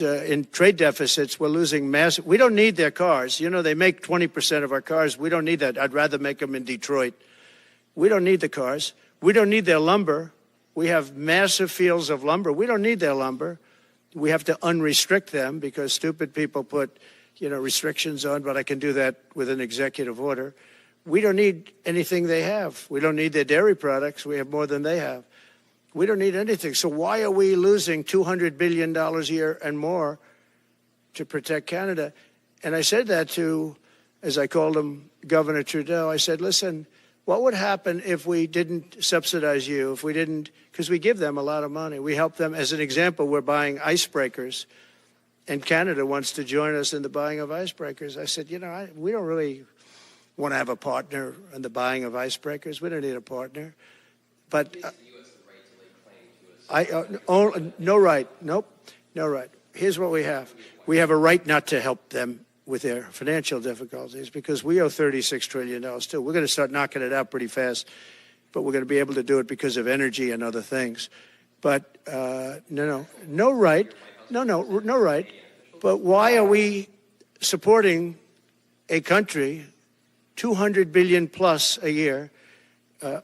in trade deficits, we're losing massive. We don't need their cars. You know, they make 20% of our cars. We don't need that. I'd rather make them in Detroit. We don't need the cars. We don't need their lumber. We have massive fields of lumber. We don't need their lumber. We have to unrestrict them because stupid people put, restrictions on, but I can do that with an executive order. We don't need anything they have. We don't need their dairy products. We have more than they have. We don't need anything. So why are we losing $200 billion a year and more to protect Canada? And I said that to, as I called him, Governor Trudeau. I said, listen, what would happen if we didn't subsidize you, if we didn't, because we give them a lot of money. We help them. As an example, we're buying icebreakers, and Canada wants to join us in the buying of icebreakers. I said, we don't really want to have a partner in the buying of icebreakers. We don't need a partner. But no right. Nope. No right. Here's what we have. We have a right not to help them with their financial difficulties because we owe $36 trillion too. We're going to start knocking it out pretty fast, but we're going to be able to do it because of energy and other things. But no right. No right. But why are we supporting a country, $200 billion plus a year?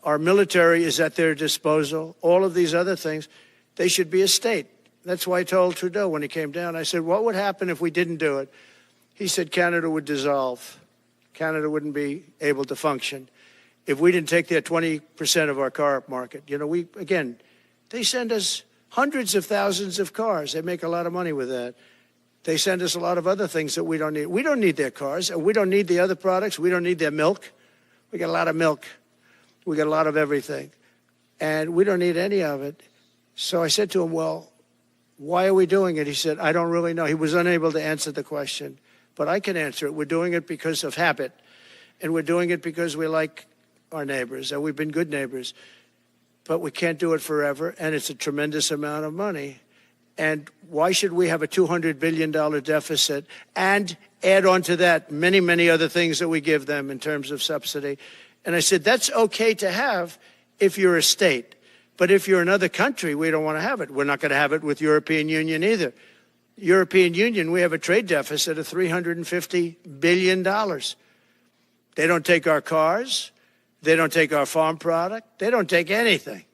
Our military is at their disposal. All of these other things, they should be a state. That's why I told Trudeau when he came down, I said, what would happen if we didn't do it? He said Canada would dissolve. Canada wouldn't be able to function if we didn't take their 20% of our car market. They send us hundreds of thousands of cars. They make a lot of money with that. They send us a lot of other things that we don't need. We don't need their cars, and we don't need the other products. We don't need their milk. We got a lot of milk. We got a lot of everything, and we don't need any of it. So I said to him, well, why are we doing it? He said, I don't really know. He was unable to answer the question, but I can answer it. We're doing it because of habit, and we're doing it because we like our neighbors, and we've been good neighbors, but we can't do it forever, and it's a tremendous amount of money. And why should we have a $200 billion deficit and add on to that many, many other things that we give them in terms of subsidy? And I said, that's okay to have if you're a state. But if you're another country, we don't want to have it. We're not going to have it with European Union either. European Union, we have a trade deficit of $350 billion. They don't take our cars. They don't take our farm product. They don't take anything.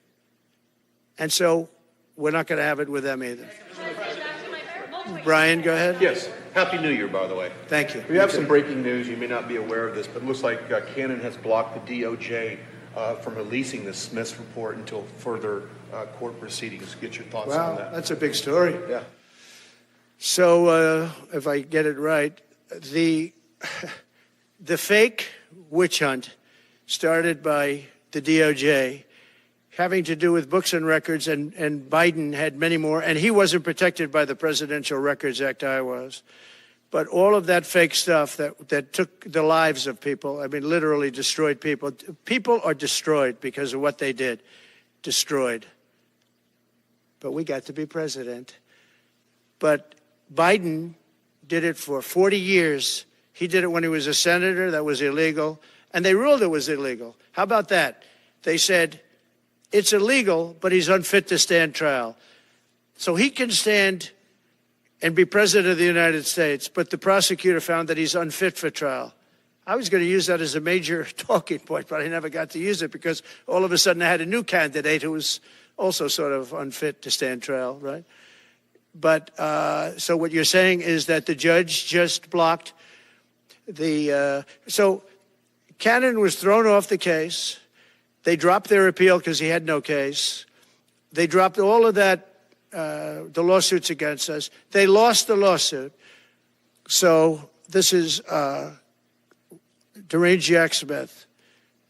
And so we're not going to have it with them either. Brian, go ahead. Yes. Happy New Year, by the way. Thank you. We have some breaking news. You may not be aware of this, but it looks like Cannon has blocked the DOJ from releasing the Smith's report until further court proceedings. Get your thoughts on that. That's a big story. Yeah. So if I get it right, the fake witch hunt started by the DOJ having to do with books and records, and Biden had many more, and he wasn't protected by the Presidential Records Act, I was. But all of that fake stuff that took the lives of people, I mean, literally destroyed people. People are destroyed because of what they did, destroyed. But we got to be president. But Biden did it for 40 years. He did it when he was a senator. That was illegal. And they ruled it was illegal. How about that? They said, it's illegal, but he's unfit to stand trial. So he can stand and be president of the United States, but the prosecutor found that he's unfit for trial. I was going to use that as a major talking point, but I never got to use it because all of a sudden I had a new candidate who was also sort of unfit to stand trial, right? But so what you're saying is that the judge just blocked the, so Cannon was thrown off the case. They dropped their appeal because he had no case. They dropped all of that, the lawsuits against us. They lost the lawsuit. So this is deranged Jack Smith.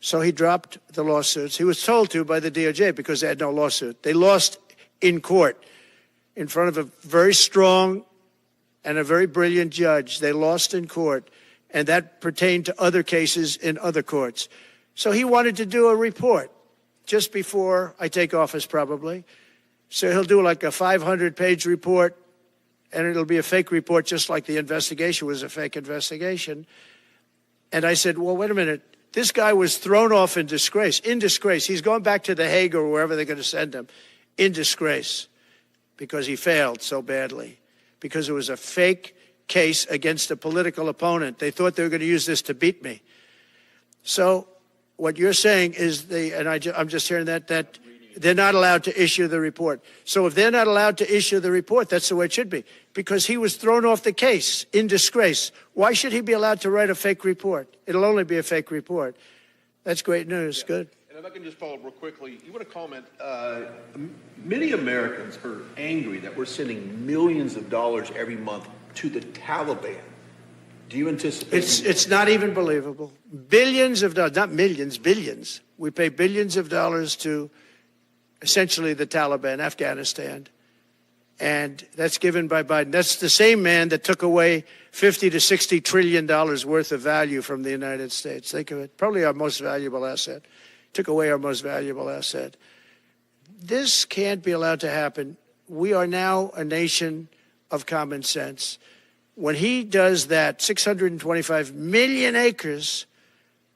So he dropped the lawsuits. He was told to by the DOJ because they had no lawsuit. They lost in court in front of a very strong and a very brilliant judge. They lost in court, and that pertained to other cases in other courts. So he wanted to do a report just before I take office, probably. So he'll do like a 500-page report, and it'll be a fake report, just like the investigation was a fake investigation. And I said, well, wait a minute. This guy was thrown off in disgrace. In disgrace. He's going back to The Hague or wherever they're going to send him. In disgrace. Because he failed so badly. because it was a fake case against a political opponent. They thought they were going to use this to beat me. So what you're saying is I'm just hearing that they're not allowed to issue the report. So if they're not allowed to issue the report, that's the way it should be, because he was thrown off the case in disgrace. Why should he be allowed to write a fake report? It'll only be a fake report. That's great news. Yeah. Good. And if I can just follow up real quickly, you want to comment, many Americans are angry that we're sending millions of dollars every month to the Taliban. Do you anticipate? It's not even believable. Billions of dollars, not millions, billions. We pay billions of dollars to essentially the Taliban, Afghanistan. And that's given by Biden. That's the same man that took away $50 to $60 trillion worth of value from the United States. Think of it. Probably our most valuable asset. Took away our most valuable asset. This can't be allowed to happen. We are now a nation of common sense. When he does that, 625 million acres,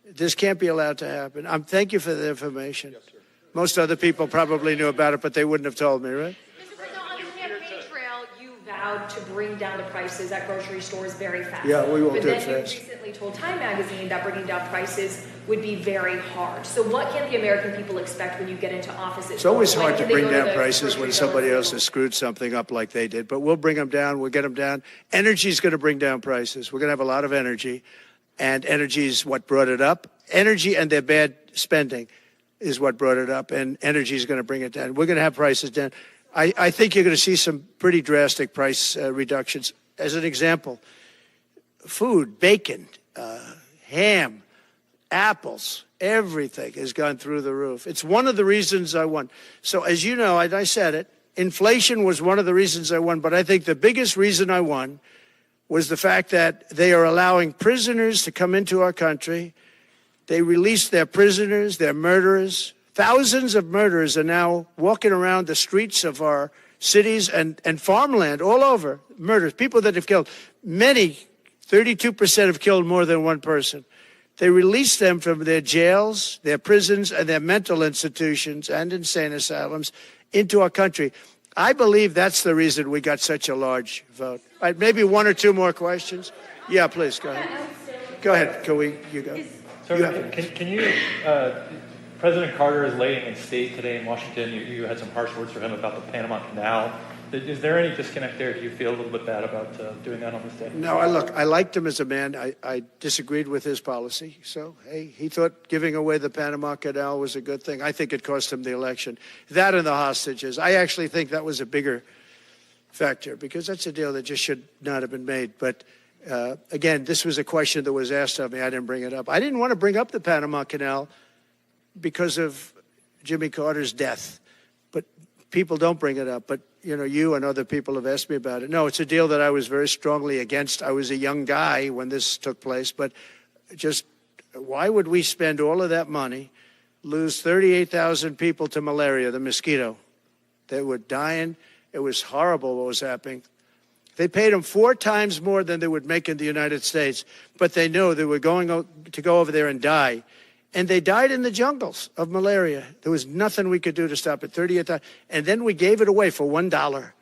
this can't be allowed to happen. Thank you for the information. Yes, sir. Most other people probably knew about it, but they wouldn't have told me, right? Mr. President, on the campaign trail, you vowed to bring down the prices at grocery stores very fast. Yeah, we won't do it But then fast. you recently told Time Magazine that bringing down prices would be very hard. So what can the American people expect when you get into office? It's always When hard to can they bring go to down the prices when grocery somebody store else has screwed something up like they did. But we'll bring them down. We'll get them down. Energy is going to bring down prices. We're going to have a lot of energy, and energy is what brought it up. Energy and their bad spending is what brought it up, and energy is going to bring it down. We're going to have prices down. I think you're going to see some pretty drastic price reductions. As an example, food, bacon, ham, apples, everything has gone through the roof. It's one of the reasons I won. So as you know, I said it, inflation was one of the reasons I won, but I think the biggest reason I won was the fact that they are allowing prisoners to come into our country. They released their prisoners, their murderers. Thousands of murderers are now walking around the streets of our cities and farmland all over. Murders, people that have killed. Many, 32% have killed more than one person. They released them from their jails, their prisons, and their mental institutions and insane asylums into our country. I believe that's the reason we got such a large vote. All right, maybe one or two more questions. Yeah, please, go ahead. Go ahead. You go. Sir, can you, President Carter is laying in state today in Washington. You had some harsh words for him about the Panama Canal. Is there any disconnect there? Do you feel a little bit bad about doing that on this day? No, I liked him as a man. I disagreed with his policy. So, hey, he thought giving away the Panama Canal was a good thing. I think it cost him the election. That and the hostages. I actually think that was a bigger factor because that's a deal that just should not have been made. But again, this was a question that was asked of me. I didn't bring it up. I didn't want to bring up the Panama Canal because of Jimmy Carter's death. But people don't bring it up. But, you and other people have asked me about it. No, it's a deal that I was very strongly against. I was a young guy when this took place. But just why would we spend all of that money, lose 38,000 people to malaria, the mosquito? They were dying. It was horrible what was happening. They paid them 4 times more than they would make in the United States, but they knew they were going to go over there and die. And they died in the jungles of malaria. There was nothing we could do to stop it. 38,000. And then we gave it away for $1.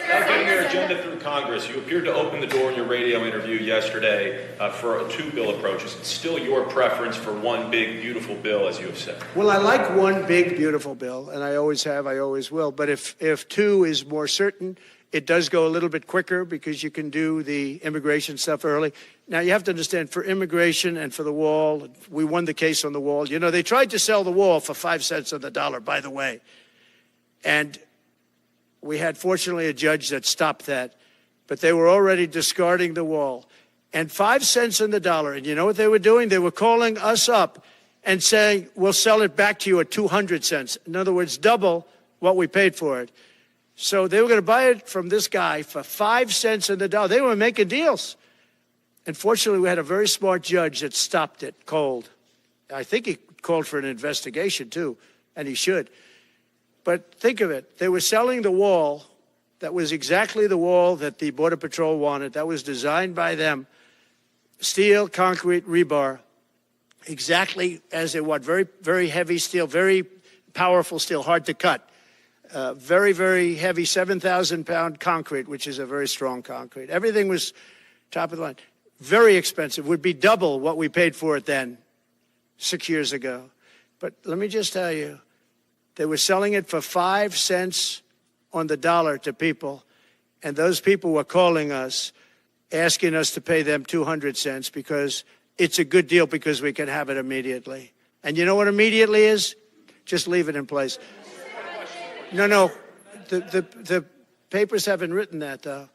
Getting your agenda through Congress, you appeared to open the door in your radio interview yesterday for a 2-bill approach. Is it still your preference for one big, beautiful bill, as you have said? Well, I like one big, beautiful bill, and I always have, I always will. But if 2 is more certain, it does go a little bit quicker because you can do the immigration stuff early. Now, you have to understand, for immigration and for the wall, we won the case on the wall. They tried to sell the wall for 5 cents on the dollar, by the way. And we had, fortunately, a judge that stopped that. But they were already discarding the wall. And 5 cents on the dollar. And you know what they were doing? They were calling us up and saying, we'll sell it back to you at 200 cents. In other words, double what we paid for it. So they were going to buy it from this guy for 5 cents on the dollar. They were making deals. And fortunately, we had a very smart judge that stopped it cold. I think he called for an investigation, too, and he should. But think of it. They were selling the wall that was exactly the wall that the Border Patrol wanted. That was designed by them. Steel, concrete, rebar, exactly as it was. Very, very heavy steel, very powerful steel, hard to cut. very, very heavy 7,000-pound concrete, which is a very strong concrete. Everything was top of the line. Very expensive. Would be double what we paid for it then, 6 years ago. But let me just tell you, they were selling it for 5 cents on the dollar to people, and those people were calling us, asking us to pay them 200 cents because it's a good deal because we can have it immediately. And you know what immediately is? Just leave it in place. No, the papers haven't written that, though.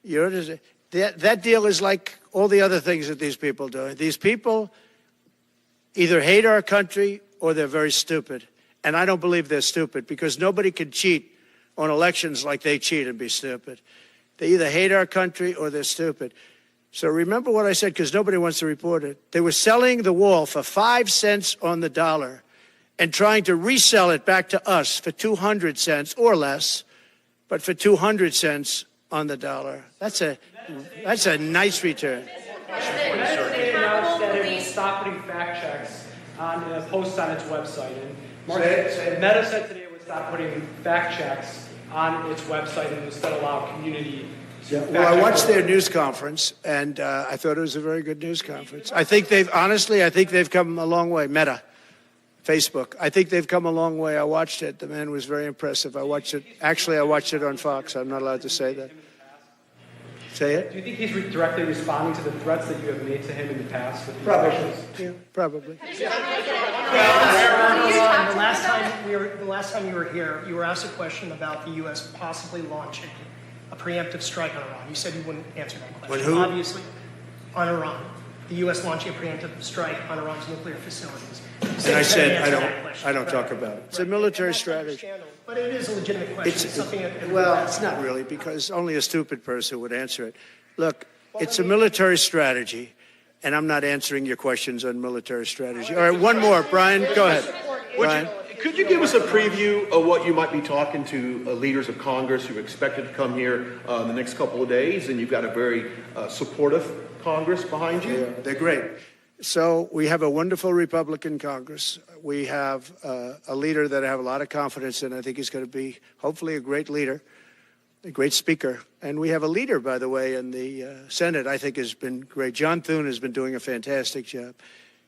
You know, that deal is like all the other things that these people do. These people either hate our country or they're very stupid. And I don't believe they're stupid because nobody can cheat on elections like they cheat and be stupid. They either hate our country or they're stupid. So remember what I said because nobody wants to report it. They were selling the wall for 5 cents on the dollar and trying to resell it back to us for 200 cents or less, but for 200 cents on the dollar. That's a nice return. They announced that it will stop putting fact checks on posts on its website. And Meta said today it would stop putting fact checks on its website and instead allow community. Well, I watched their news conference, and I thought it was a very good news conference. I think they've come a long way. Meta, Facebook. I think they've come a long way. I watched it. The man was very impressive. I watched it on Fox. I'm not allowed to say that. Say it? Do you think he's directly responding to the threats that you have made to him in the past? With Probably. Yeah, probably. The last time you were here, you were asked a question about the U.S. possibly launching a preemptive strike on Iran. You said you wouldn't answer that question. On who? Obviously, on Iran. The U.S. launching a preemptive strike on Iran's nuclear facilities. And I said, I don't talk about it. It's a military strategy. But it is a legitimate question. It's something that Well, it's not really, because only a stupid person would answer it. Look, it's a military strategy, and I'm not answering your questions on military strategy. All right, one more. Brian, go ahead. Brian. Could you give us a preview of what you might be talking to leaders of Congress who are expected to come here in the next couple of days? And you've got a very supportive Congress behind you. Yeah, they're great. So we have a wonderful Republican Congress. We have a leader that I have a lot of confidence in. I think he's going to be hopefully a great leader, a great speaker. And we have a leader, by the way, in the Senate I think has been great. John Thune has been doing a fantastic job.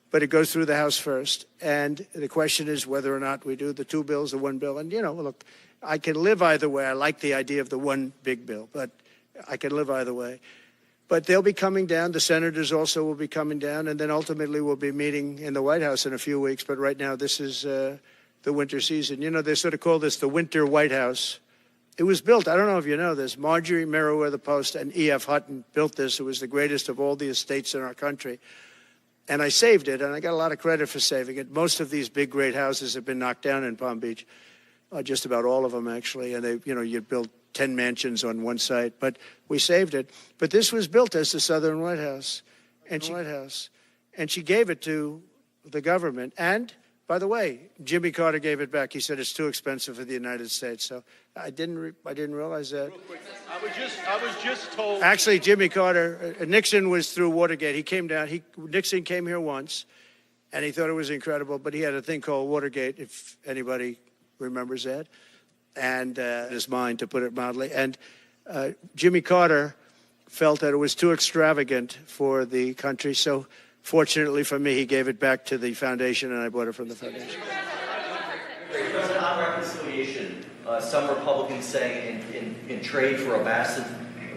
But it goes through the House first. And the question is whether or not we do the two bills, the one bill. And, you know, look, I can live either way. I like the idea of the one big bill, but I can live either way. But they'll be coming down. The senators also will be coming down. And then ultimately we'll be meeting in the White House in a few weeks. But right now this is the winter season. You know, they sort of call this the winter White House. It was built, I don't know if you know this, Marjorie Meriwether Post and E.F. Hutton built this. It was the greatest of all the estates in our country. And I saved it, and I got a lot of credit for saving it. Most of these big, great houses have been knocked down in Palm Beach, just about all of them, actually. And they, you know, you'd build 10 mansions on one site, but we saved it. But this was built as the Southern White House, and she gave it to the government. And by the way, Jimmy Carter gave it back. He said it's too expensive for the United States. So I didn't realize that. Real quick, I was just told. Actually, Jimmy Carter, Nixon was through Watergate. He came down. Nixon came here once, and he thought it was incredible. But he had a thing called Watergate, if anybody remembers that, and his mind, to put it mildly. And Jimmy Carter felt that it was too extravagant for the country. So fortunately for me, he gave it back to the foundation, and I bought it from the foundation. President, on reconciliation, some Republicans saying in trade for a massive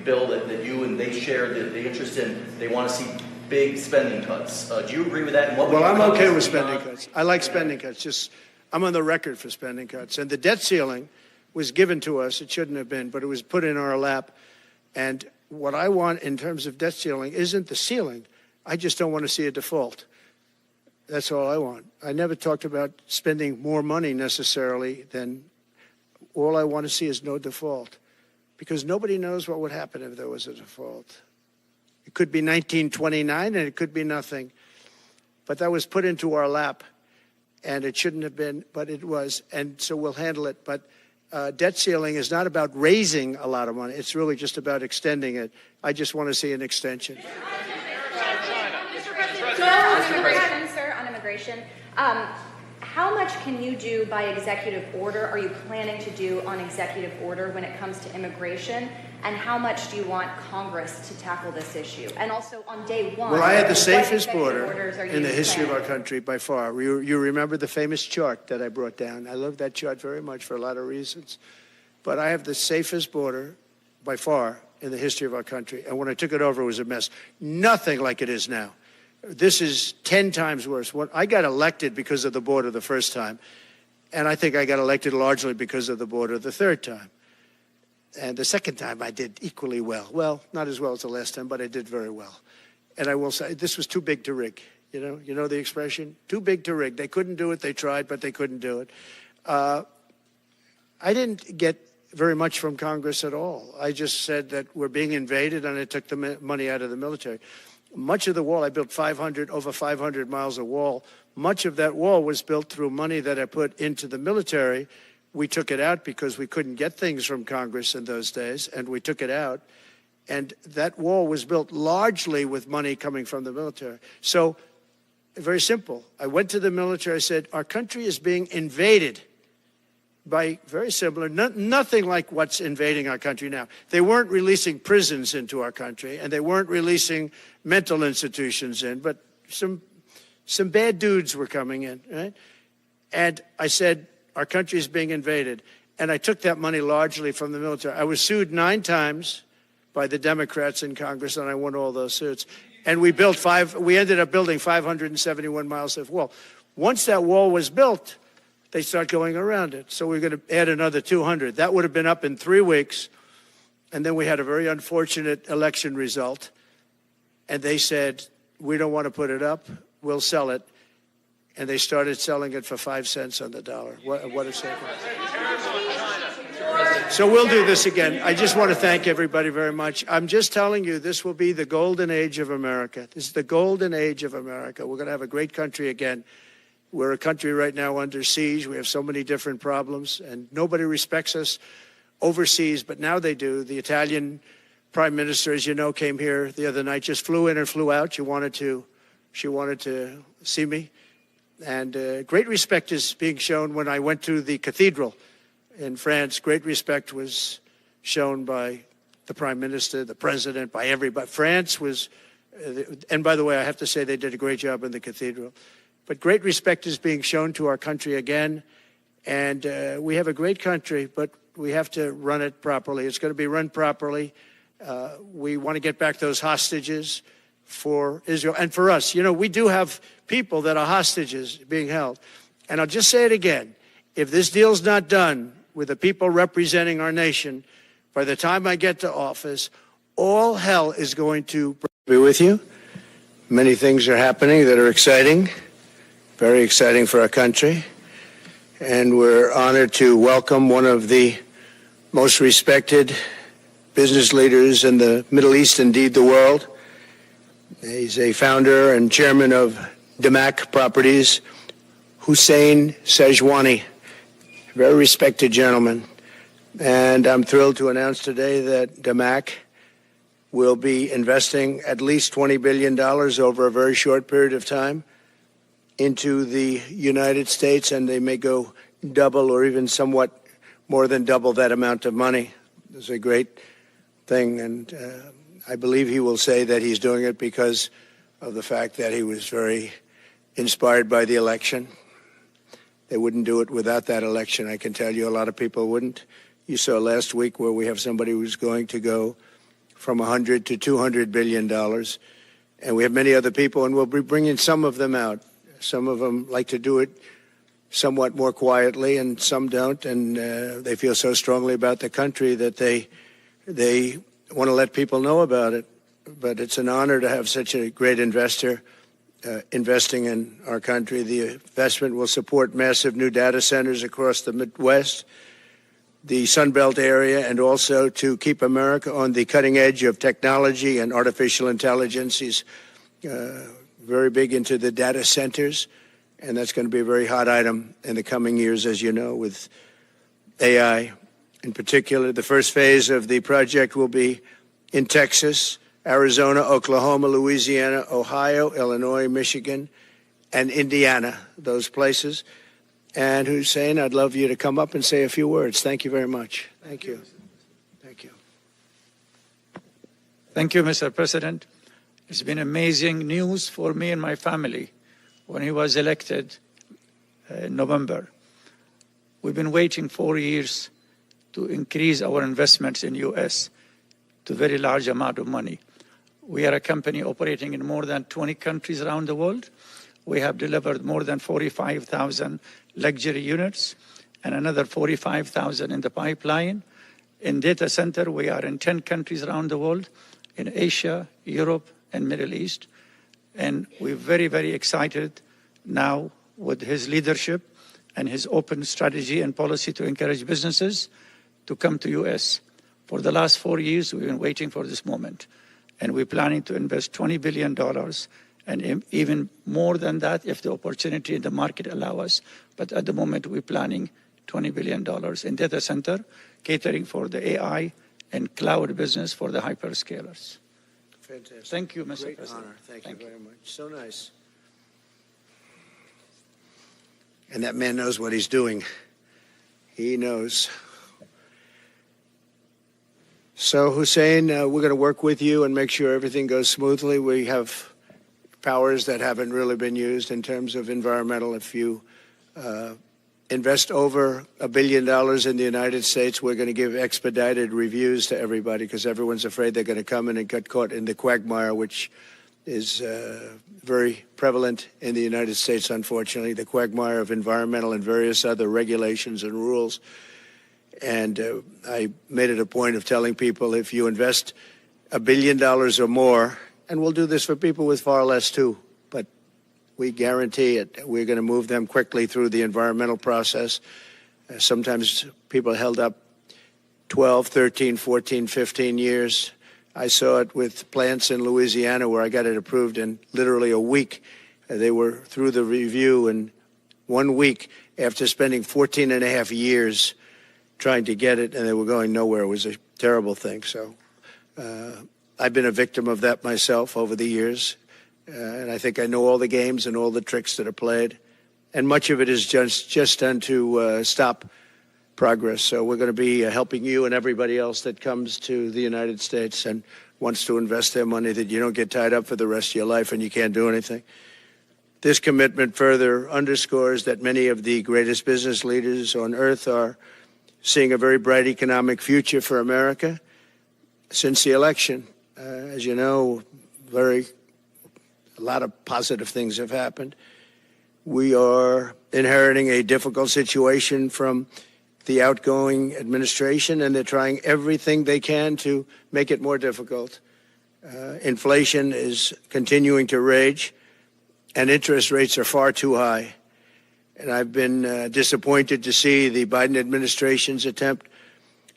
bill that you and they share the interest in, they want to see big spending cuts. Do you agree with that? And what Well, I'm okay with spending cuts. I like spending cuts. Just I'm on the record for spending cuts. And the debt ceiling was given to us. It shouldn't have been, but it was put in our lap. And what I want in terms of debt ceiling isn't the ceiling. I just don't want to see a default. That's all I want. I never talked about spending more money necessarily than all I want to see is no default, because nobody knows what would happen if there was a default. It could be 1929 and it could be nothing, but that was put into our lap, and it shouldn't have been, but it was, and so we'll handle it. But debt ceiling is not about raising a lot of money. It's really just about extending it. I just want to see an extension. On immigration, sir, on immigration, how How much can you do by executive order, are you planning to do on executive order when it comes to immigration? And how much do you want Congress to tackle this issue? And also on day one, Well, I had the what safest executive border orders are in the you history of our planning? country by far. You remember the famous chart that I brought down. I love that chart very much for a lot of reasons. But I have the safest border by far in the history of our country. And when I took it over, it was a mess. Nothing like it is now. This is 10 times worse. I got elected because of the border the first time, and I think I got elected largely because of the border the third time. And the second time I did equally well. Well, not as well as the last time, but I did very well. And I will say, this was too big to rig. You know the expression? Too big to rig. They couldn't do it. They tried, but they couldn't do it. I didn't get very much from Congress at all. I just said that we're being invaded, and I took the money out of the military. Much of the wall, I built over 500 miles of wall. Much of that wall was built through money that I put into the military. We took it out because we couldn't get things from Congress in those days, and we took it out. And that wall was built largely with money coming from the military. So, very simple. I went to the military, I said, our country is being invaded by very similar, nothing like what's invading our country now. They weren't releasing prisons into our country, and they weren't releasing mental institutions in, but some bad dudes were coming in, right? And I said, our country is being invaded. And I took that money largely from the military. I was sued 9 times by the Democrats in Congress, and I won all those suits. And we ended up building 571 miles of wall. Once that wall was built, they start going around it. So we're going to add another 200. That would have been up in 3 weeks. And then we had a very unfortunate election result. And they said, we don't want to put it up. We'll sell it. And they started selling it for 5 cents on the dollar. What a second. So we'll do this again. I just want to thank everybody very much. I'm just telling you, this will be the golden age of America. This is the golden age of America. We're going to have a great country again. We're a country right now under siege. We have so many different problems, and nobody respects us overseas, but now they do. The Italian prime minister, as you know, came here the other night, just flew in and flew out. She wanted to see me. And great respect is being shown when I went to the cathedral in France. Great respect was shown by the prime minister, the president, by everybody. France was, and by the way, I have to say they did a great job in the cathedral. But great respect is being shown to our country again. And we have a great country, but we have to run it properly. It's going to be run properly. We want to get back those hostages for Israel and for us. You know, we do have people that are hostages being held. And I'll just say it again. If this deal's not done with the people representing our nation, by the time I get to office, all hell is going to be with you. Many things are happening that are exciting, very exciting for our country. And we're honored to welcome one of the most respected business leaders in the Middle East, indeed the world. He's a founder and chairman of Damac Properties, Hussein Sejwani, very respected gentleman. And I'm thrilled to announce today that Damac will be investing at least $20 billion over a very short period of time into the United States, and they may go double or even somewhat more than double that amount of money. It's a great thing, and I believe he will say that he's doing it because of the fact that he was very inspired by the election. They wouldn't do it without that election, I can tell you. A lot of people wouldn't. You saw last week where we have somebody who's going to go from $100 to $200 billion, and we have many other people, and we'll be bringing some of them out. Some of them like to do it somewhat more quietly, and some don't, and they feel so strongly about the country that they want to let people know about it. But it's an honor to have such a great investor investing in our country. The investment will support massive new data centers across the Midwest, the Sun Belt area, and also to keep America on the cutting edge of technology and artificial intelligence. He's very big into the data centers, and that's going to be a very hot item in the coming years, as you know, with AI. In particular, the first phase of the project will be in Texas, Arizona, Oklahoma, Louisiana, Ohio, Illinois, Michigan, and Indiana, those places. And Hussein, I'd love you to come up and say a few words. Thank you very much. Thank you. Thank you. Thank you, Mr. President. It's been amazing news for me and my family when he was elected in November. We've been waiting 4 years to increase our investments in U.S. to a very large amount of money. We are a company operating in more than 20 countries around the world. We have delivered more than 45,000 luxury units and another 45,000 in the pipeline. In data center, we are in 10 countries around the world, in Asia, Europe, and Middle East. And we're very, very excited now with his leadership and his open strategy and policy to encourage businesses to come to U.S. For the last 4 years, we've been waiting for this moment. And we're planning to invest $20 billion and even more than that if the opportunity in the market allow us. But at the moment, we're planning $20 billion in data center, catering for the AI and cloud business for the hyperscalers. Fantastic. Thank you, Mr. Great President. honor. Thank you very much. So nice. And that man knows what he's doing. He knows. So, Hussein, we're going to work with you and make sure everything goes smoothly. We have powers that haven't really been used in terms of environmental. If you invest over $1 billion in the United States, we're going to give expedited reviews to everybody because everyone's afraid they're going to come in and get caught in the quagmire, which is very prevalent in the United States, unfortunately, the quagmire of environmental and various other regulations and rules. And I made it a point of telling people if you invest $1 billion or more, and we'll do this for people with far less too, but we guarantee it. We're going to move them quickly through the environmental process. Sometimes people are held up 12, 13, 14, 15 years. I saw it with plants in Louisiana where I got it approved in literally a week. They were through the review in 1 week after spending 14 and a half years trying to get it, and they were going nowhere. It was a terrible thing. So I've been a victim of that myself over the years, and I think I know all the games and all the tricks that are played, and much of it is just done to stop progress. So we're going to be helping you and everybody else that comes to the United States and wants to invest their money, that you don't get tied up for the rest of your life and you can't do anything. This commitment further underscores that many of the greatest business leaders on earth are seeing a very bright economic future for America since the election. As you know, a lot of positive things have happened. We are inheriting a difficult situation from the outgoing administration, and they're trying everything they can to make it more difficult. Inflation is continuing to rage, and interest rates are far too high. And I've been disappointed to see the Biden administration's attempt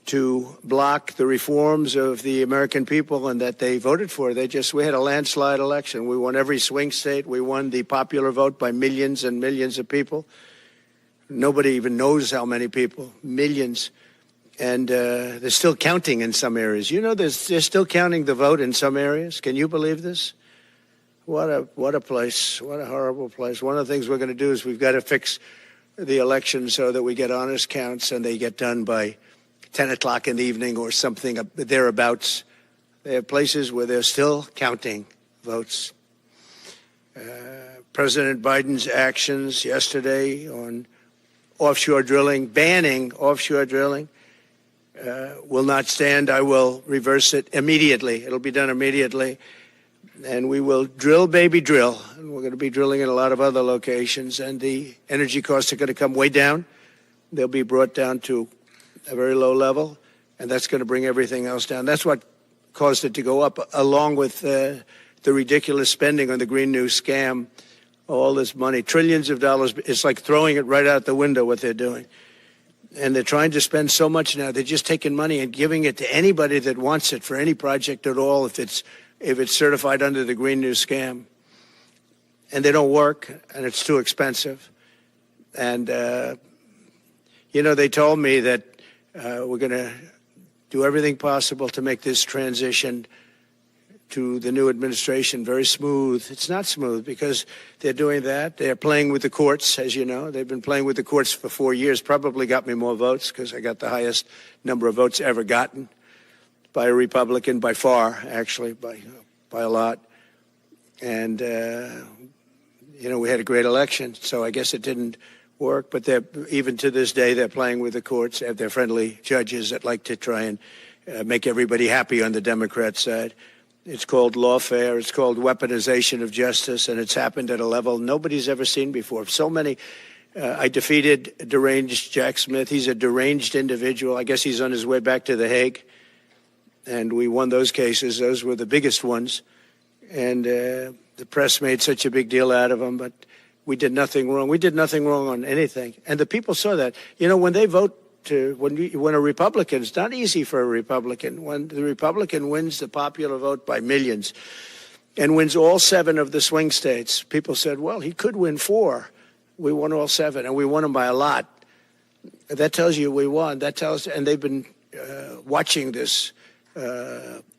to block the reforms of the American people and that they voted for. We had a landslide election. We won every swing state. We won the popular vote by millions and millions of people. Nobody even knows how many people, millions. And they're still counting in some areas. You know, they're still counting the vote in some areas. Can you believe this? What a place. What a horrible place. One of the things we're going to do is we've got to fix the election so that we get honest counts and they get done by 10 o'clock in the evening or something thereabouts. They have places where they're still counting votes. President Biden's actions yesterday on offshore drilling, banning offshore drilling, will not stand. I will reverse it immediately. It'll be done immediately. And we will drill, baby, drill. And we're going to be drilling in a lot of other locations. And the energy costs are going to come way down. They'll be brought down to a very low level. And that's going to bring everything else down. That's what caused it to go up, along with the ridiculous spending on the Green New scam. All this money, trillions of dollars. It's like throwing it right out the window, what they're doing. And they're trying to spend so much now. They're just taking money and giving it to anybody that wants it for any project at all, if it's certified under the Green New scam. And they don't work, and it's too expensive. And, they told me that we're going to do everything possible to make this transition to the new administration very smooth. It's not smooth because they're doing that. They're playing with the courts, as you know. They've been playing with the courts for 4 years, probably got me more votes because I got the highest number of votes ever gotten by a Republican, by far, actually, by a lot. And, we had a great election, so I guess it didn't work. But even to this day, they're playing with the courts. They have their friendly judges that like to try and make everybody happy on the Democrat side. It's called lawfare. It's called weaponization of justice, and it's happened at a level nobody's ever seen before. So many. I defeated deranged Jack Smith. He's a deranged individual. I guess he's on his way back to The Hague. And we won those cases. Those were the biggest ones. And the press made such a big deal out of them, but we did nothing wrong. We did nothing wrong on anything. And the people saw that. When they vote when a Republican, it's not easy for a Republican. When the Republican wins the popular vote by millions and wins all 7 of the swing states, people said, well, he could win 4. We won all 7, and we won them by a lot. That tells you we won. That tells, and they've been watching this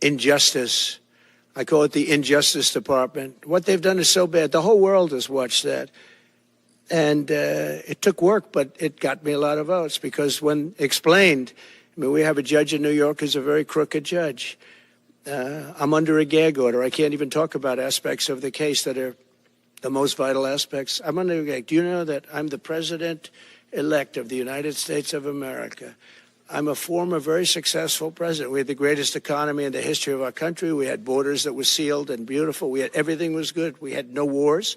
injustice. I call it the Injustice Department. What they've done is so bad. The whole world has watched that. And it took work, but it got me a lot of votes because when explained, we have a judge in New York who's a very crooked judge. I'm under a gag order. I can't even talk about aspects of the case that are the most vital aspects. I'm under a gag. Do you know that I'm the president-elect of the United States of America? I'm a former very successful president. We had the greatest economy in the history of our country. We had borders that were sealed and beautiful. Everything was good. We had no wars.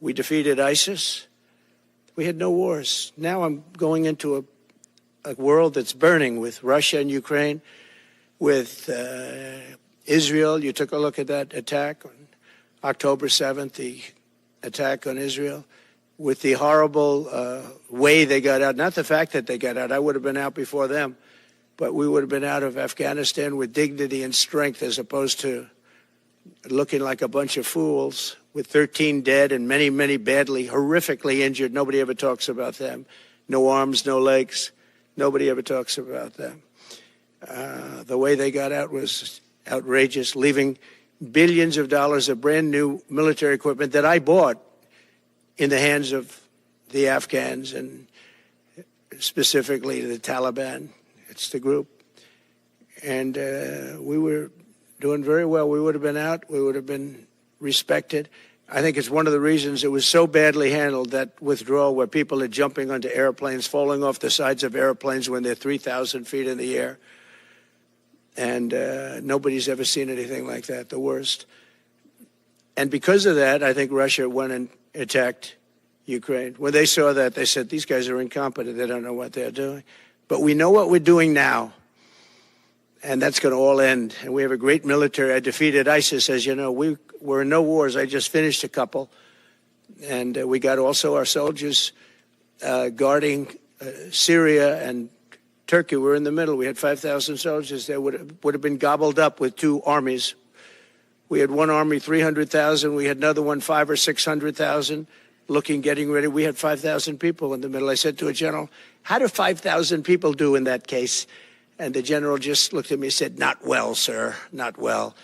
We defeated ISIS. We had no wars. Now I'm going into a world that's burning with Russia and Ukraine, with Israel. You took a look at that attack on October 7th, the attack on Israel, with the horrible way they got out. Not the fact that they got out. I would have been out before them. But we would have been out of Afghanistan with dignity and strength as opposed to looking like a bunch of fools with 13 dead and many, many badly, horrifically injured. Nobody ever talks about them. No arms, no legs. Nobody ever talks about them. The way they got out was outrageous, leaving billions of dollars of brand new military equipment that I bought in the hands of the Afghans and specifically the Taliban. It's the group. And we were doing very well. We would have been out. We would have been respected. I think it's one of the reasons it was so badly handled, that withdrawal where people are jumping onto airplanes, falling off the sides of airplanes when they're 3,000 feet in the air. And nobody's ever seen anything like that, the worst. And because of that, I think Russia went and attacked Ukraine. When they saw that, they said, these guys are incompetent. They don't know what they're doing. But we know what we're doing now. And that's going to all end. And we have a great military. I defeated ISIS, as you know. We're in no wars. I just finished a couple. And we got also our soldiers guarding Syria and Turkey. We're in the middle. We had 5,000 soldiers. They would have been gobbled up with 2 armies. We had one army, 300,000. We had another one, 500,000 or 600,000, getting ready. We had 5,000 people in the middle. I said to a general, how do 5,000 people do in that case? And the general just looked at me and said, not well, sir, not well.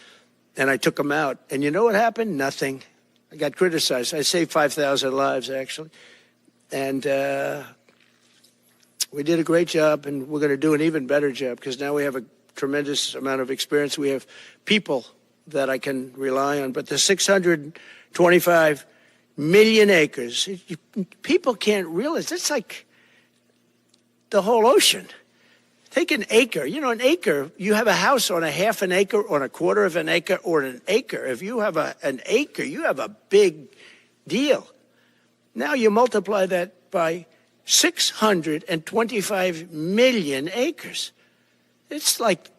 And I took him out. And you know what happened? Nothing. I got criticized. I saved 5,000 lives, actually. And we did a great job, and we're going to do an even better job because now we have a tremendous amount of experience. We have people that I can rely on. But the 625 million acres, people can't realize. It's like the whole ocean. Take an acre. You know, an acre, you have a house on a half an acre, on a quarter of an acre, or an acre. If you have an acre, you have a big deal. Now you multiply that by 625 million acres. It's like,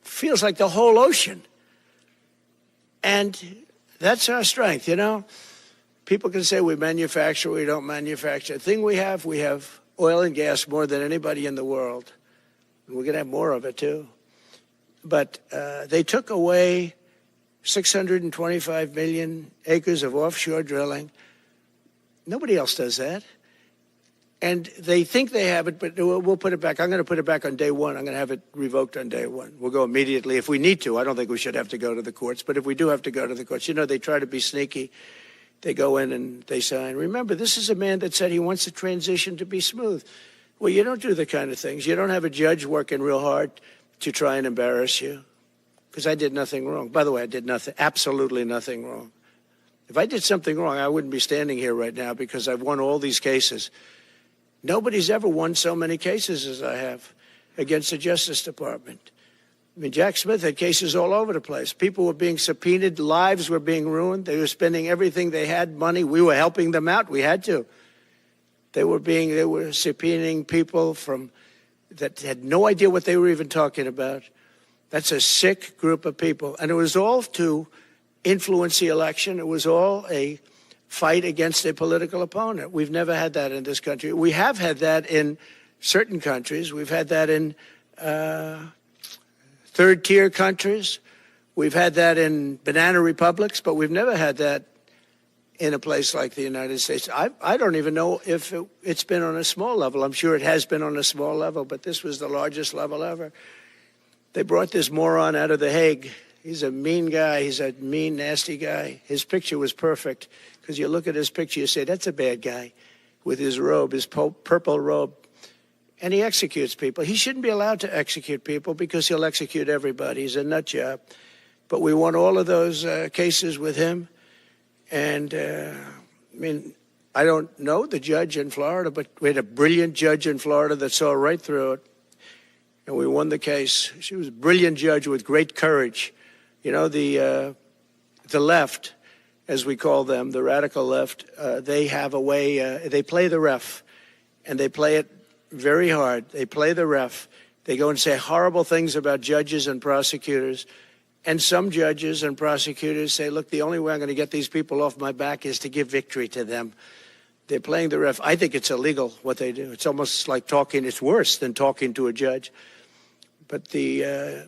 feels like the whole ocean. And that's our strength, you know. People can say we manufacture, we don't manufacture. The thing we have oil and gas more than anybody in the world. We're going to have more of it, too. But they took away 625 million acres of offshore drilling. Nobody else does that. And they think they have it, but we'll put it back. I'm going to put it back on day one. I'm going to have it revoked on day one. We'll go immediately if we need to. I don't think we should have to go to the courts, but if we do have to go to the courts, they try to be sneaky. They go in and they sign. Remember, this is a man that said he wants the transition to be smooth. Well, you don't do the kind of things. You don't have a judge working real hard to try and embarrass you, because I did nothing wrong. By the way, I did nothing, absolutely nothing wrong. If I did something wrong, I wouldn't be standing here right now, because I've won all these cases. Nobody's ever won so many cases as I have against the Justice Department. I mean, Jack Smith had cases all over the place. People were being subpoenaed. Lives were being ruined. They were spending everything they had, money. We were helping them out. We had to. They were subpoenaing people that had no idea what they were even talking about. That's a sick group of people. And it was all to influence the election. It was all a fight against a political opponent. We've never had that in this country. We have had that in certain countries. We've had that in third-tier countries. We've had that in banana republics, but we've never had that in a place like the United States. I don't even know if it's been on a small level. I'm sure it has been on a small level, but this was the largest level ever. They brought this moron out of The Hague. He's a mean guy. He's a mean, nasty guy. His picture was perfect, because you look at his picture, you say, that's a bad guy with his robe, his purple robe. And he executes people. He shouldn't be allowed to execute people, because he'll execute everybody. He's a nut job. But we won all of those cases with him. And, I don't know the judge in Florida, but we had a brilliant judge in Florida that saw right through it. And we won the case. She was a brilliant judge with great courage. The left, as we call them, the radical left, they have a way, they play the ref, and they play it very hard. They play the ref. They go and say horrible things about judges and prosecutors. And some judges and prosecutors say, look, the only way I'm going to get these people off my back is to give victory to them. They're playing the ref. I think it's illegal what they do. It's almost like talking. It's worse than talking to a judge. But the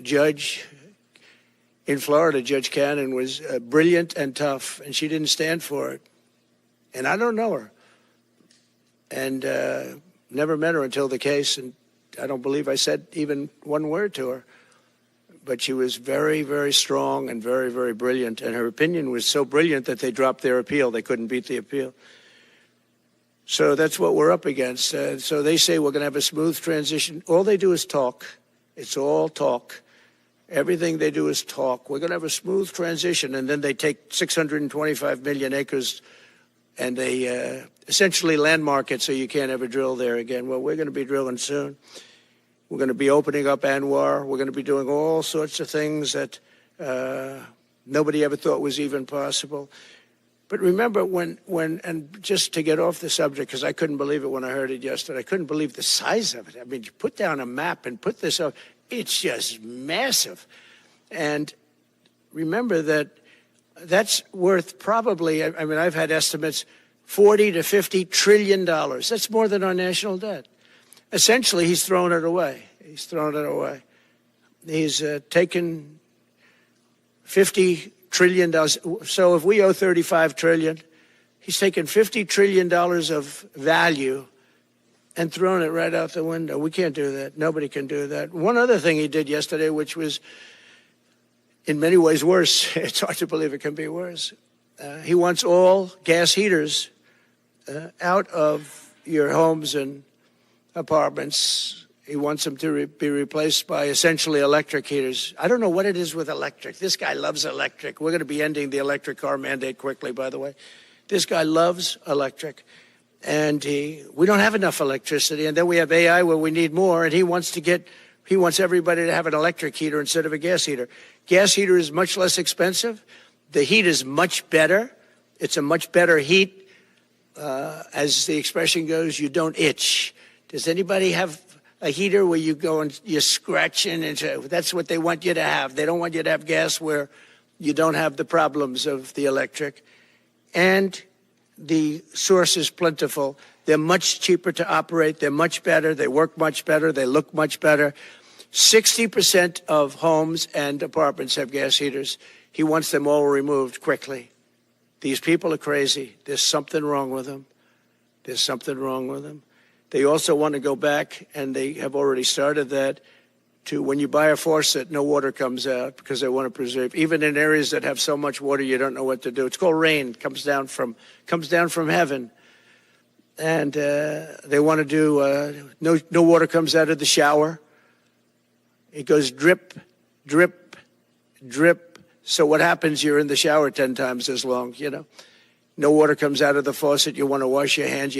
judge in Florida, Judge Cannon, was brilliant and tough, and she didn't stand for it. And I don't know her. And never met her until the case, and I don't believe I said even one word to her. But she was very, very strong and very, very brilliant. And her opinion was so brilliant that they dropped their appeal. They couldn't beat the appeal. So that's what we're up against. So they say we're going to have a smooth transition. All they do is talk. It's all talk. Everything they do is talk. We're going to have a smooth transition. And then they take 625 million acres and they essentially landmark it so you can't ever drill there again. Well, we're going to be drilling soon. We're going to be opening up Anwar. We're going to be doing all sorts of things that nobody ever thought was even possible. But remember and just to get off the subject, because I couldn't believe it when I heard it yesterday. I couldn't believe the size of it. I mean, you put down a map and put this up. It's just massive. And remember that that's worth probably, I mean, I've had estimates, $40 to $50 trillion. That's more than our national debt. Essentially, he's thrown it away. He's thrown it away. He's taken $50 trillion. So if we owe $35 trillion, he's taken $50 trillion of value and thrown it right out the window. We can't do that. Nobody can do that. One other thing he did yesterday, which was in many ways worse. It's hard to believe it can be worse. He wants all gas heaters out of your homes and apartments. He wants them to be replaced by essentially electric heaters. I don't know what it is with electric. This guy loves electric. We're going to be ending the electric car mandate quickly, by the way. This guy loves electric. And we don't have enough electricity. And then we have AI where we need more. And he wants everybody to have an electric heater instead of a gas heater. Gas heater is much less expensive. The heat is much better. It's a much better heat. As the expression goes, you don't itch. Does anybody have a heater where you go and you're scratching? That's what they want you to have. They don't want you to have gas where you don't have the problems of the electric. And the source is plentiful. They're much cheaper to operate. They're much better. They work much better. They look much better. 60% of homes and apartments have gas heaters. He wants them all removed quickly. These people are crazy. There's something wrong with them. There's something wrong with them. They also want to go back, and they have already started that, to when you buy a faucet, no water comes out because they want to preserve. Even in areas that have so much water, you don't know what to do. It's called rain. It comes down from heaven. And they want to do, no water comes out of the shower. It goes drip, drip, drip. So what happens? You're in the shower 10 times as long, you know. No water comes out of the faucet. You want to wash your hands.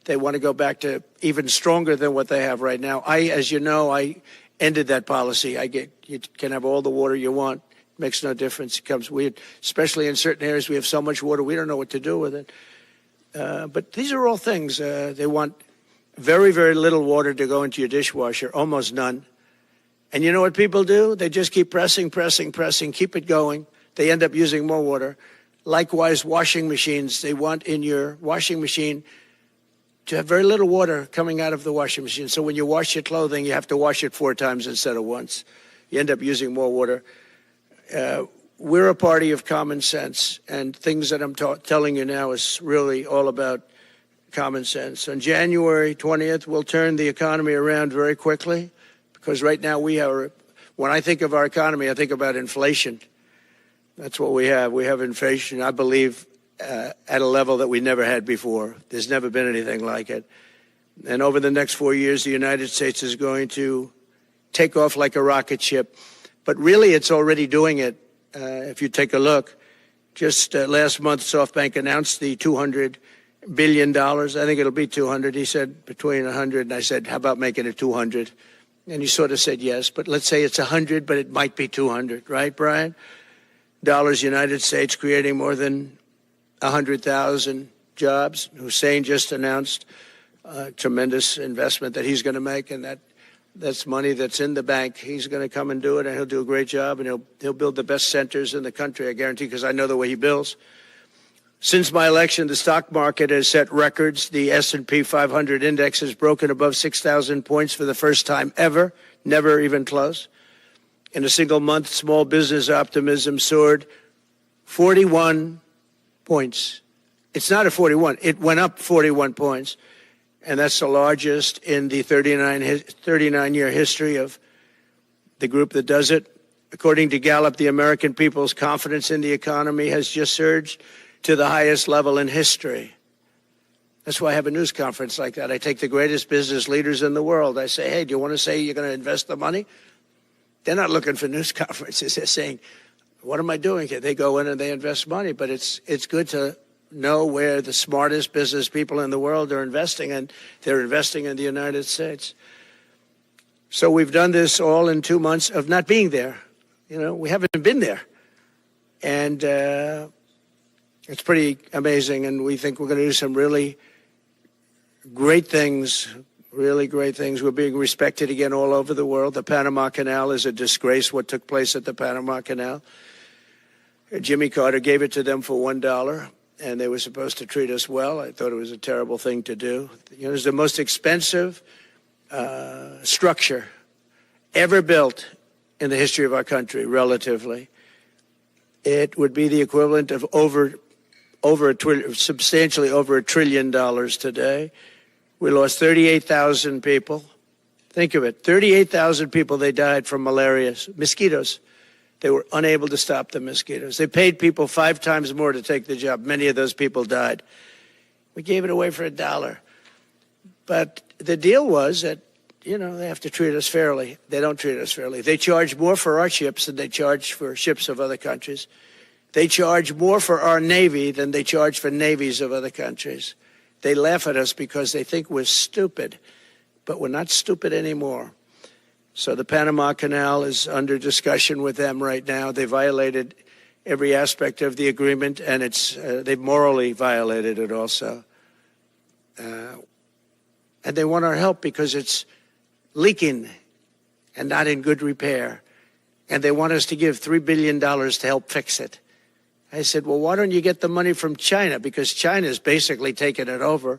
They want to go back to even stronger than what they have right now. As you know, I ended that policy. You can have all the water you want. It makes no difference. It comes weird, especially in certain areas. We have so much water, we don't know what to do with it. But these are all things. They want very, very little water to go into your dishwasher, almost none. And you know what people do? They just keep pressing, keep it going. They end up using more water. Likewise, washing machines. They want in your washing machine to have very little water coming out of the washing machine. So when you wash your clothing, you have to wash it 4 times instead of once. You end up using more water. We're a party of common sense, and things that I'm telling you now is really all about common sense. On January 20th, we'll turn the economy around very quickly, because right now when I think of our economy, I think about inflation. That's what we have. We have inflation, I believe, at a level that we never had before. There's never been anything like it. And over the next 4 years, the United States is going to take off like a rocket ship. But really, it's already doing it. If you take a look, just last month, SoftBank announced the $200 billion. I think it'll be 200. He said between 100, and I said, how about making it 200? And he sort of said yes, but let's say it's 100, but it might be 200, right, Brian? Dollars, United States, creating more than 100,000 jobs. Hussein just announced a tremendous investment that he's going to make, and that's money that's in the bank. He's going to come and do it, and he'll do a great job, and he'll build the best centers in the country, I guarantee, because I know the way he builds. Since my election, the stock market has set records. The S&P 500 index has broken above 6,000 points for the first time ever, never even close. In a single month, small business optimism soared 41 points. It's not a 41. It went up 41 points. And that's the largest in the 39-year history of the group that does it. According to Gallup, the American people's confidence in the economy has just surged to the highest level in history. That's why I have a news conference like that. I take the greatest business leaders in the world. I say, hey, do you want to say you're going to invest the money? They're not looking for news conferences. They're saying, what am I doing here? They go in and they invest money. But it's good to know where the smartest business people in the world are investing, and they're investing in the United States. So we've done this all in 2 months of not being there. You know, we haven't been there. And it's pretty amazing, and we think we're going to do some really great things, really great things. We're being respected again all over the world. The Panama Canal is a disgrace, what took place at the Panama Canal. Jimmy Carter gave it to them for $1, and they were supposed to treat us well. I thought it was a terrible thing to do. You know, it was the most expensive structure ever built in the history of our country, relatively. It would be the equivalent of substantially over $1 trillion today. We lost 38,000 people. Think of it, 38,000 people, they died from malaria, mosquitoes. They were unable to stop the mosquitoes. They paid people 5 times more to take the job. Many of those people died. We gave it away for $1. But the deal was that, you know, they have to treat us fairly. They don't treat us fairly. They charge more for our ships than they charge for ships of other countries. They charge more for our Navy than they charge for navies of other countries. They laugh at us because they think we're stupid, but we're not stupid anymore. So the Panama Canal is under discussion with them right now. They violated every aspect of the agreement, and they've morally violated it also. And they want our help because it's leaking and not in good repair. And they want us to give $3 billion to help fix it. I said, well, why don't you get the money from China? Because China's basically taken it over.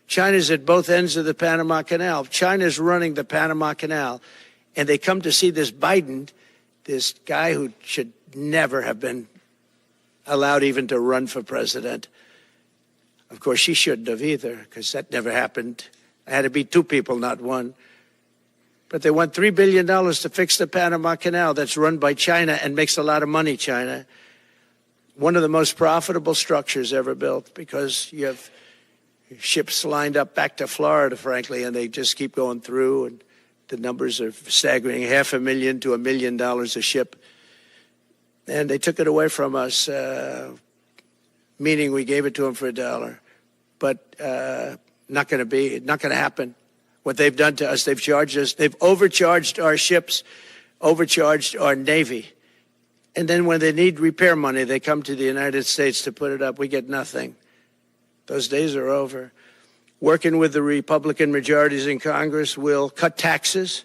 China's at both ends of the Panama Canal. China's running the Panama Canal. And they come to see this Biden, this guy who should never have been allowed even to run for president. Of course, she shouldn't have either, because that never happened. It had to be two people, not one. But they want $3 billion to fix the Panama Canal that's run by China and makes a lot of money, China. One of the most profitable structures ever built, because you have ships lined up back to Florida, frankly, and they just keep going through, and the numbers are staggering, $500,000 to $1 million a ship. And they took it away from us, meaning we gave it to them for $1. But not going to happen. What they've done to us, they've charged us, they've overcharged our ships, overcharged our Navy. And then when they need repair money, they come to the United States to put it up. We get nothing. Those days are over. Working with the Republican majorities in Congress, will cut taxes,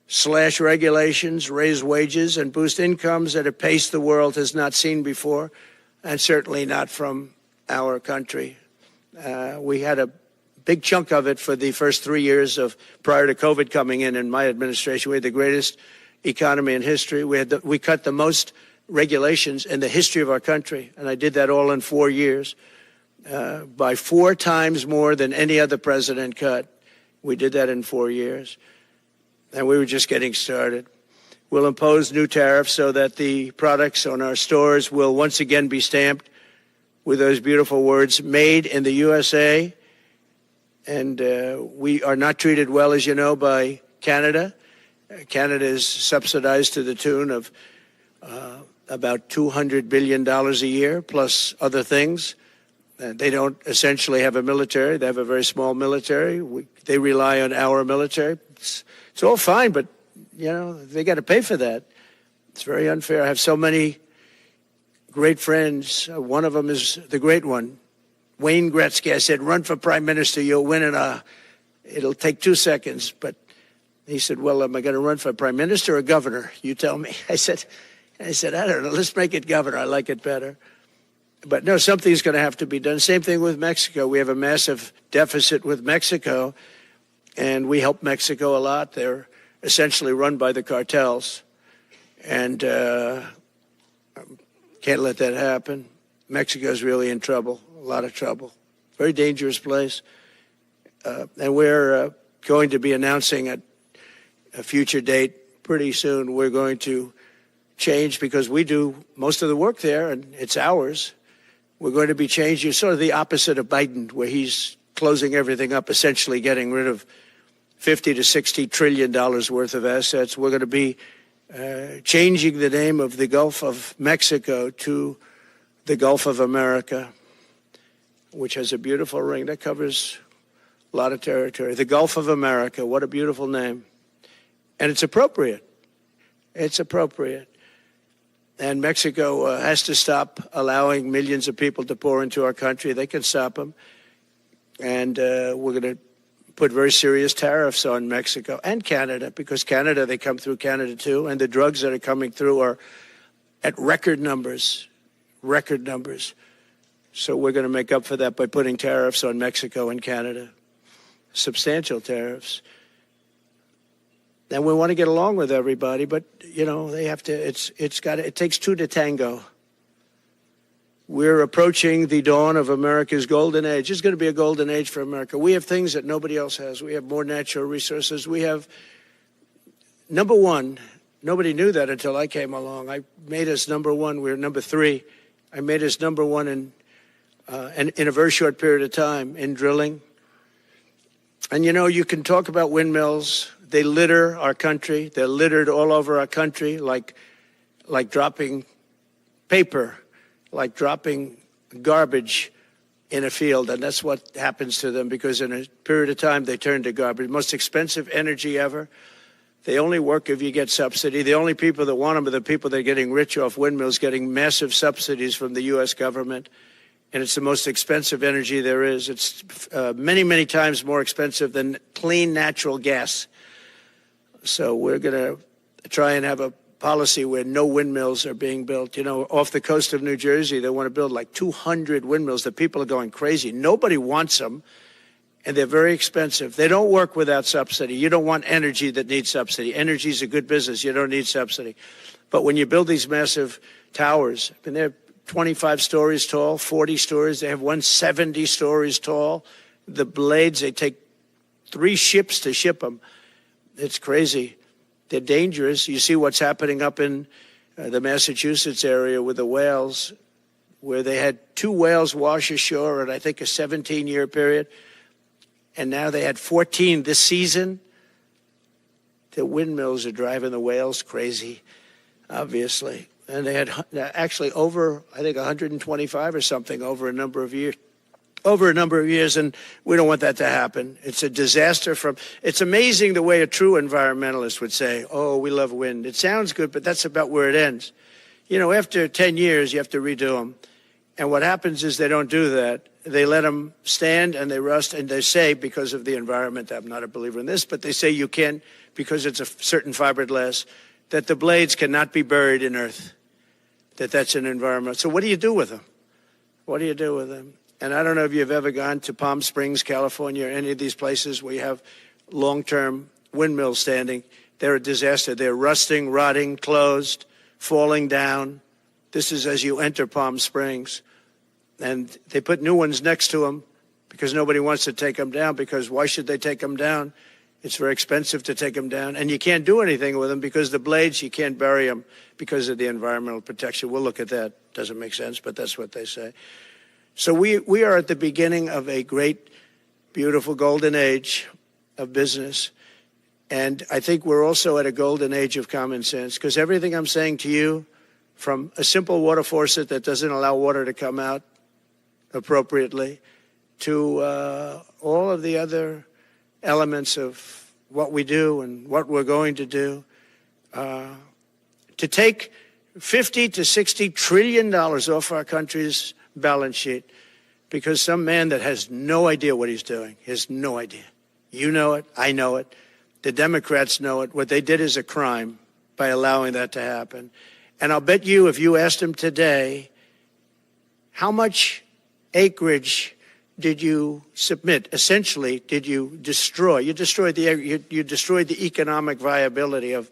slash regulations, raise wages, and boost incomes at a pace the world has not seen before, and certainly not from our country. We had a big chunk of it for the first 3 years prior to COVID coming in my administration. We had the greatest economy in history. We cut the most regulations in the history of our country, and I did that all in 4 years, by 4 times more than any other president cut. We did that in 4 years, and we were just getting started. We'll impose new tariffs so that the products on our stores will once again be stamped with those beautiful words, made in the USA. And we are not treated well, as you know, by Canada. Canada is subsidized to the tune of about $200 billion a year, plus other things. They don't essentially have a military. They have a very small military. They rely on our military. It's all fine, but, you know, they got to pay for that. It's very unfair. I have so many great friends. One of them is the great one, Wayne Gretzky. I said, run for prime minister, you'll win it'll take 2 seconds. But he said, well, am I going to run for prime minister or governor? You tell me. I said, I don't know. Let's make it governor. I like it better. But no, something's going to have to be done. Same thing with Mexico. We have a massive deficit with Mexico, and we help Mexico a lot. They're essentially run by the cartels, and can't let that happen. Mexico's really in trouble. A lot of trouble. Very dangerous place. And we're going to be announcing at a future date pretty soon. We're going to change, because we do most of the work there and it's ours. We're going to be changing, sort of the opposite of Biden, where he's closing everything up, essentially getting rid of $50 to $60 trillion worth of assets. We're going to be changing the name of the Gulf of Mexico to the Gulf of America, which has a beautiful ring that covers a lot of territory. The Gulf of America, what a beautiful name. And it's appropriate. It's appropriate. And Mexico has to stop allowing millions of people to pour into our country. They can stop them. And we're going to put very serious tariffs on Mexico and Canada, because Canada, they come through Canada too. And the drugs that are coming through are at record numbers. Record numbers. So we're going to make up for that by putting tariffs on Mexico and Canada, substantial tariffs. And we want to get along with everybody, but you know, they have to. It takes two to tango. We're approaching the dawn of America's golden age. It's going to be a golden age for America. We have things that nobody else has. We have more natural resources. We have, number one, nobody knew that until I came along. I made us number one. We're number 3. I made us number one in a very short period of time in drilling. And, you know, you can talk about windmills. They litter our country. They're littered all over our country, like dropping paper, like dropping garbage in a field. And that's what happens to them, because in a period of time, they turn to garbage. Most expensive energy ever. They only work if you get subsidy. The only people that want them are the people that are getting rich off windmills, getting massive subsidies from the U.S. government. And it's the most expensive energy there is. It's many, many times more expensive than clean natural gas. So we're going to try and have a policy where no windmills are being built. You know, off the coast of New Jersey, they want to build like 200 windmills. The people are going crazy. Nobody wants them, and they're very expensive. They don't work without subsidy. You don't want energy that needs subsidy. Energy is a good business. You don't need subsidy. But when you build these massive towers, I mean, they're 25 stories tall, 40 stories. They have one 70 stories tall. The blades, they take 3 ships to ship them. It's crazy. They're dangerous. You see what's happening up in the Massachusetts area with the whales, where they had 2 whales wash ashore in, I think, a 17-year period. And now they had 14 this season. The windmills are driving the whales crazy, obviously. And they had actually over, I think, 125 or something over a number of years. And we don't want that to happen. It's a disaster it's amazing the way a true environmentalist would say, oh, we love wind. It sounds good, but that's about where it ends. You know, after 10 years, you have to redo them. And what happens is they don't do that. They let them stand and they rust, and they say, because of the environment, I'm not a believer in this, but they say you can't, because it's a certain fiberglass, that the blades cannot be buried in earth, that's an environment. So what do you do with them? What do you do with them? And I don't know if you've ever gone to Palm Springs, California, or any of these places where you have long-term windmills standing. They're a disaster. They're rusting, rotting, closed, falling down. This is as you enter Palm Springs. And they put new ones next to them because nobody wants to take them down, because why should they take them down? It's very expensive to take them down. And you can't do anything with them because the blades, you can't bury them because of the environmental protection. We'll look at that. Doesn't make sense, but that's what they say. So we are at the beginning of a great, beautiful golden age of business. And I think we're also at a golden age of common sense, because everything I'm saying to you, from a simple water faucet that doesn't allow water to come out appropriately, to all of the other elements of what we do and what we're going to do, to take $50 to $60 trillion off our country's balance sheet because some man that has no idea what he's doing, has no idea. You know it, I know it, the Democrats know it. What they did is a crime by allowing that to happen. And I'll bet you, if you asked him today, how much acreage did you submit? Essentially, did you destroy? You destroyed the economic viability of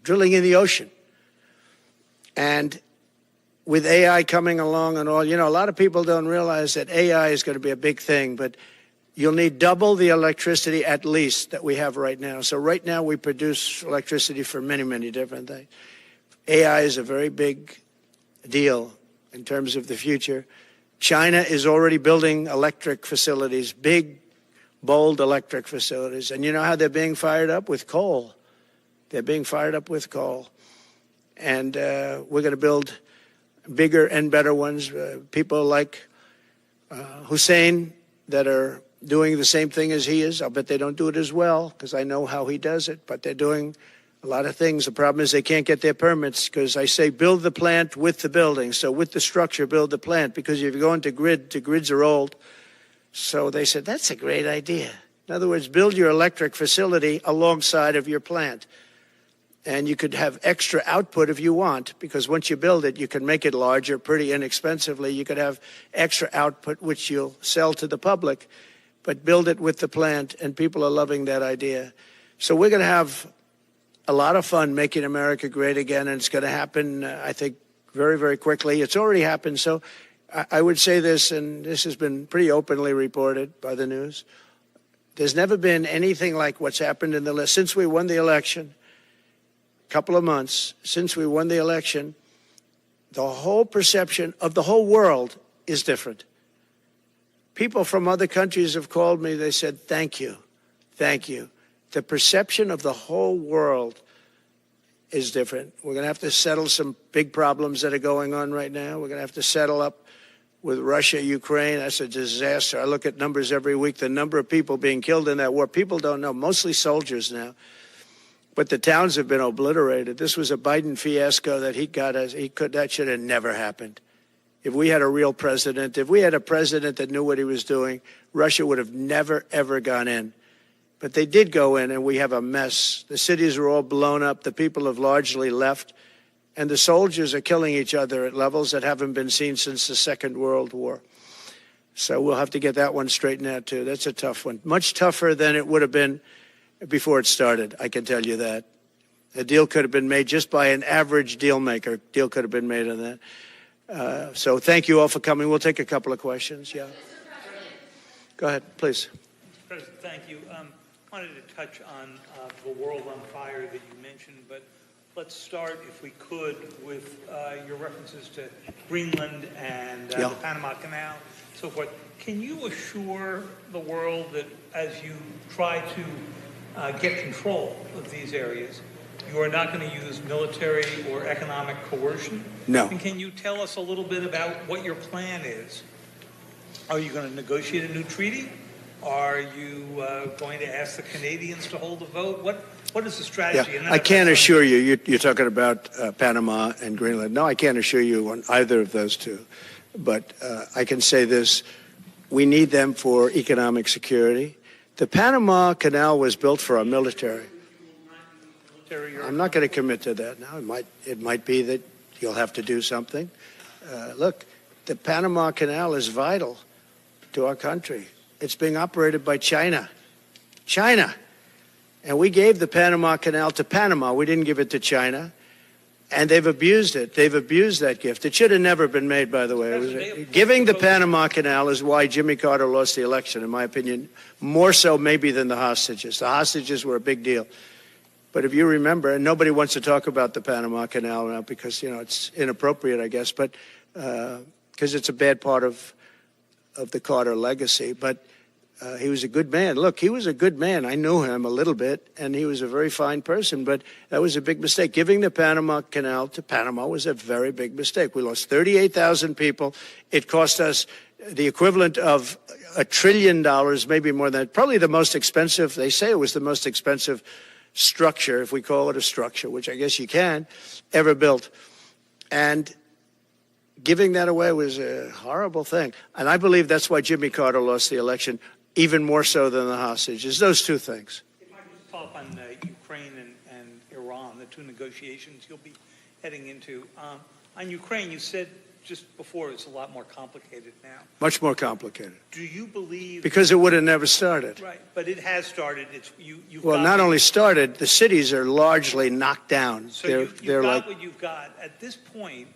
drilling in the ocean. And with AI coming along and all, you know, a lot of people don't realize that AI is going to be a big thing, but you'll need double the electricity at least that we have right now. So right now we produce electricity for many, many different things. AI is a very big deal in terms of the future. China is already building electric facilities, big, bold electric facilities. And you know how they're being fired up? With coal. They're being fired up with coal. And we're going to build bigger and better ones. People like Hussein that are doing the same thing as he is. I'll bet they don't do it as well because I know how he does it, but they're doing a lot of things. The problem is they can't get their permits because I say build the plant with the building. So with the structure, build the plant, because if you go into grids are old. So they said, that's a great idea. In other words, build your electric facility alongside of your plant. And you could have extra output if you want, because once you build it, you can make it larger pretty inexpensively. You could have extra output, which you'll sell to the public, but build it with the plant, and people are loving that idea. So we're going to have a lot of fun making America great again, and it's going to happen, I think, very, very quickly. It's already happened. So I would say this, and this has been pretty openly reported by the news. There's never been anything like what's happened in the last, since we won the election, couple of months since we won the election, the whole perception of the whole world is different. People from other countries have called me. They said, thank you. Thank you. The perception of the whole world is different. We're going to have to settle some big problems that are going on right now. We're going to have to settle up with Russia, Ukraine. That's a disaster. I look at numbers every week, the number of people being killed in that war. People don't know, mostly soldiers now. But the towns have been obliterated. This was a Biden fiasco that that should have never happened. If we had a real president, if we had a president that knew what he was doing, Russia would have never, ever gone in. But they did go in, and we have a mess. The cities are all blown up. The people have largely left. And the soldiers are killing each other at levels that haven't been seen since the Second World War. So we'll have to get that one straightened out, too. That's a tough one. Much tougher than it would have been before it started, I can tell you that. A deal could have been made just by an average deal maker. Deal could have been made on that. So thank you all for coming. We'll take a couple of questions. Yeah. Go ahead, please. Mr. President, thank you. Wanted to touch on the world on fire that you mentioned, but let's start, if we could, with your references to Greenland and the Panama Canal, so forth. Can you assure the world that as you try to get control of these areas, you are not going to use military or economic coercion? No. And can you tell us a little bit about what your plan is? Are you going to negotiate a new treaty? Are you going to ask the Canadians to hold a vote? What is the strategy? Yeah, I can't assure you. You're talking about Panama and Greenland. No, I can't assure you on either of those two. But I can say this. We need them for economic security. The Panama Canal was built for our military. I'm not going to commit to that now. It might be that you'll have to do something. Look, the Panama Canal is vital to our country. It's being operated by China. China. And we gave the Panama Canal to Panama. We didn't give it to China. And they've abused it. They've abused that gift. It should have never been made, by the way. Giving the Panama Canal is why Jimmy Carter lost the election, in my opinion, more so maybe than the hostages. The hostages were a big deal. But if you remember, and nobody wants to talk about the Panama Canal now because, it's inappropriate, I guess, but because it's a bad part of the Carter legacy. But he was a good man. Look, he was a good man. I knew him a little bit, and he was a very fine person. But that was a big mistake. Giving the Panama Canal to Panama was a very big mistake. We lost 38,000 people. It cost us the equivalent of $1 trillion, maybe more than that. Probably the most expensive. They say it was the most expensive structure, if we call it a structure, which I guess you can, ever built. And giving that away was a horrible thing. And I believe that's why Jimmy Carter lost the election, even more so than the hostages. Those two things. If I could just follow up on Ukraine and Iran, the two negotiations you'll be heading into. On Ukraine, you said just before it's a lot more complicated now. Much more complicated. Do you believe... Because it would have never started. Right, but it has started. You've well, not only started, the cities are largely knocked down. So you've got what you've got. At this point,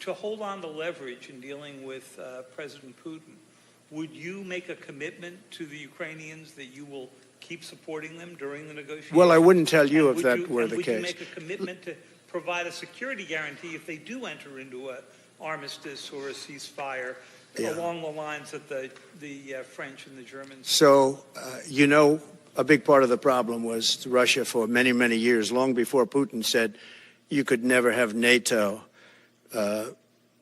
to hold on to leverage in dealing with President Putin, would you make a commitment to the Ukrainians that you will keep supporting them during the negotiations? Well, I wouldn't tell you if that were the case. Would you make a commitment to provide a security guarantee if they do enter into an armistice or a ceasefire along the lines that the French and the Germans? So, a big part of the problem was Russia for many, many years, long before Putin said you could never have NATO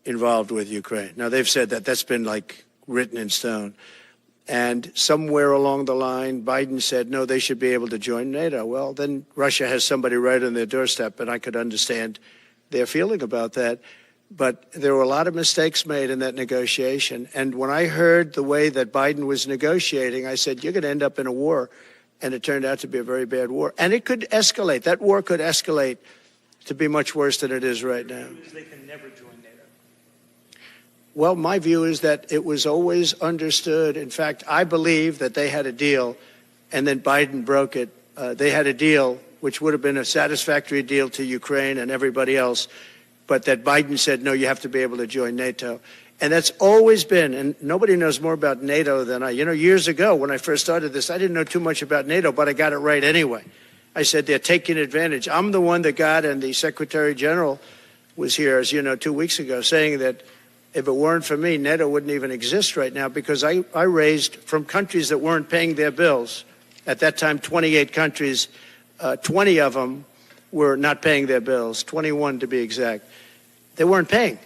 involved with Ukraine. Now, they've said that. That's been written in stone. And somewhere along the line, Biden said, no, they should be able to join NATO. Well, then Russia has somebody right on their doorstep, and I could understand their feeling about that. But there were a lot of mistakes made in that negotiation. And when I heard the way that Biden was negotiating, I said, you're going to end up in a war. And it turned out to be a very bad war. And it could escalate. That war could escalate to be much worse than it is right now. They can never join NATO. Well, my view is that it was always understood. In fact, I believe that they had a deal, and then Biden broke it. They had a deal, which would have been a satisfactory deal to Ukraine and everybody else, but that Biden said, no, you have to be able to join NATO. And that's always been, and nobody knows more about NATO than I. Years ago, when I first started this, I didn't know too much about NATO, but I got it right anyway. I said, they're taking advantage. I'm the one that got, and the Secretary General was here, as you know, 2 weeks ago, saying that if it weren't for me, NATO wouldn't even exist right now, because I raised from countries that weren't paying their bills. At that time, 28 countries, 20 of them were not paying their bills, 21 to be exact. They weren't paying,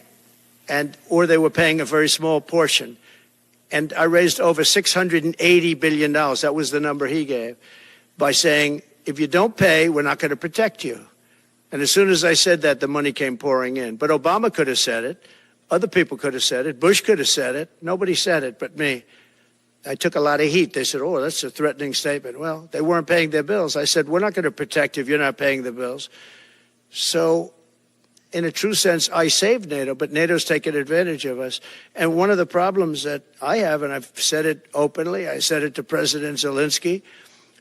or they were paying a very small portion. And I raised over $680 billion. That was the number he gave, by saying, if you don't pay, we're not going to protect you. And as soon as I said that, the money came pouring in. But Obama could have said it. Other people could have said it. Bush could have said it. Nobody said it but me. I took a lot of heat. They said, oh, that's a threatening statement. Well, they weren't paying their bills. I said, we're not going to protect you if you're not paying the bills. So in a true sense, I saved NATO, but NATO's taken advantage of us. And one of the problems that I have, and I've said it openly, I said it to President Zelensky,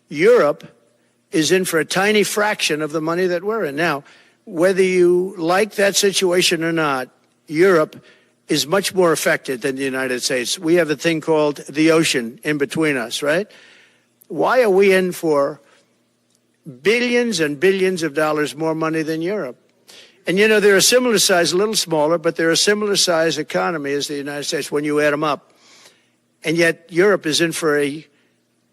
Europe is in for a tiny fraction of the money that we're in. Now, whether you like that situation or not, Europe is much more affected than the United States. We have a thing called the ocean in between us, right? Why are we in for billions and billions of dollars more money than Europe? And, you know, they're a similar size, a little smaller, but they're a similar size economy as the United States when you add them up. And yet Europe is in for a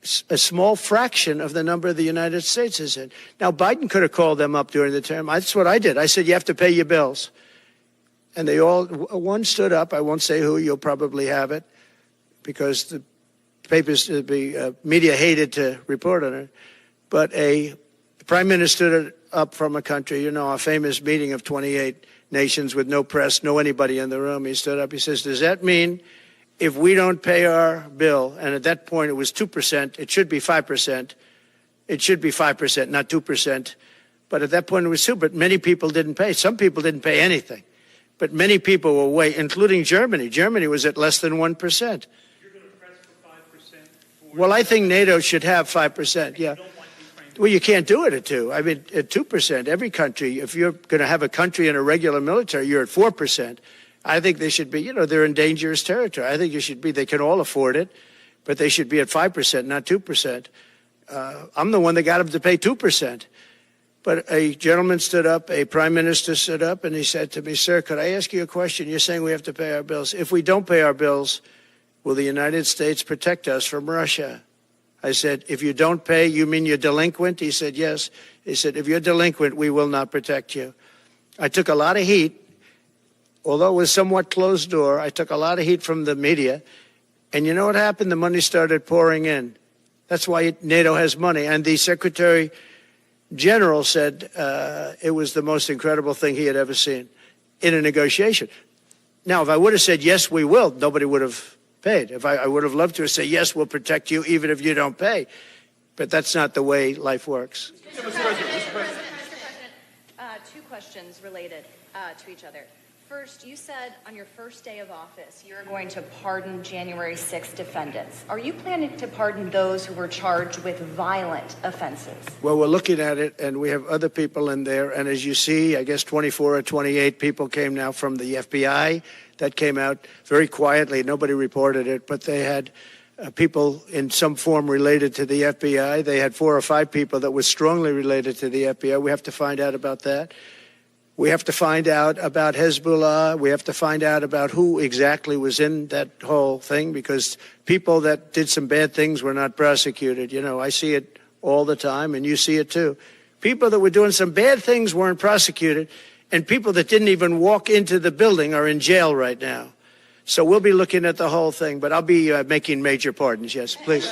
small fraction of the number the United States is in. Now, Biden could have called them up during the term. That's what I did. I said, you have to pay your bills. And they all, one stood up. I won't say who. You'll probably have it because the papers, the media hated to report on it. But a prime minister stood up from a country, you know, a famous meeting of 28 nations with no press, no anybody in the room. He stood up. He says, does that mean if we don't pay our bill, and at that point it was 2%, it should be 5%. It should be 5%, not 2%. But at that point it was 2%. But many people didn't pay. Some people didn't pay anything. But many people were way, including Germany. Germany was at less than 1%. You're going to press for 5%? Well, I think NATO should have 5%, yeah. Well, you can't do it at 2%. I mean, at 2%, every country, if you're going to have a country in a regular military, you're at 4%. I think they should be, you know, they're in dangerous territory. I think you should be, they can all afford it, but they should be at 5%, not 2%. I'm the one that got them to pay 2%. But a gentleman stood up, a prime minister stood up, and he said to me, sir, could I ask you a question? You're saying we have to pay our bills. If we don't pay our bills, will the United States protect us from Russia? I said, if you don't pay, you mean you're delinquent? He said, yes. He said, if you're delinquent, we will not protect you. I took a lot of heat. Although it was somewhat closed door, I took a lot of heat from the media. And you know what happened? The money started pouring in. That's why NATO has money. And the Secretary General said it was the most incredible thing he had ever seen in a negotiation. Now, if I would have said, yes, we will, nobody would have paid. If I would have loved to say, yes, we'll protect you even if you don't pay. But that's not the way life works. Mr. President, two questions related to each other. First, you said on your first day of office you're going to pardon January 6th defendants. Are you planning to pardon those who were charged with violent offenses? Well, we're looking at it, and we have other people in there. And as you see, I guess 24 or 28 people came now from the FBI. That came out very quietly. Nobody reported it, but they had people in some form related to the FBI. They had 4 or 5 people that were strongly related to the FBI. We have to find out about that. We have to find out about Hezbollah. We have to find out about who exactly was in that whole thing, because people that did some bad things were not prosecuted. You know, I see it all the time, and you see it too. People that were doing some bad things weren't prosecuted, and people that didn't even walk into the building are in jail right now. So we'll be looking at the whole thing, but I'll be making major pardons. Yes, please.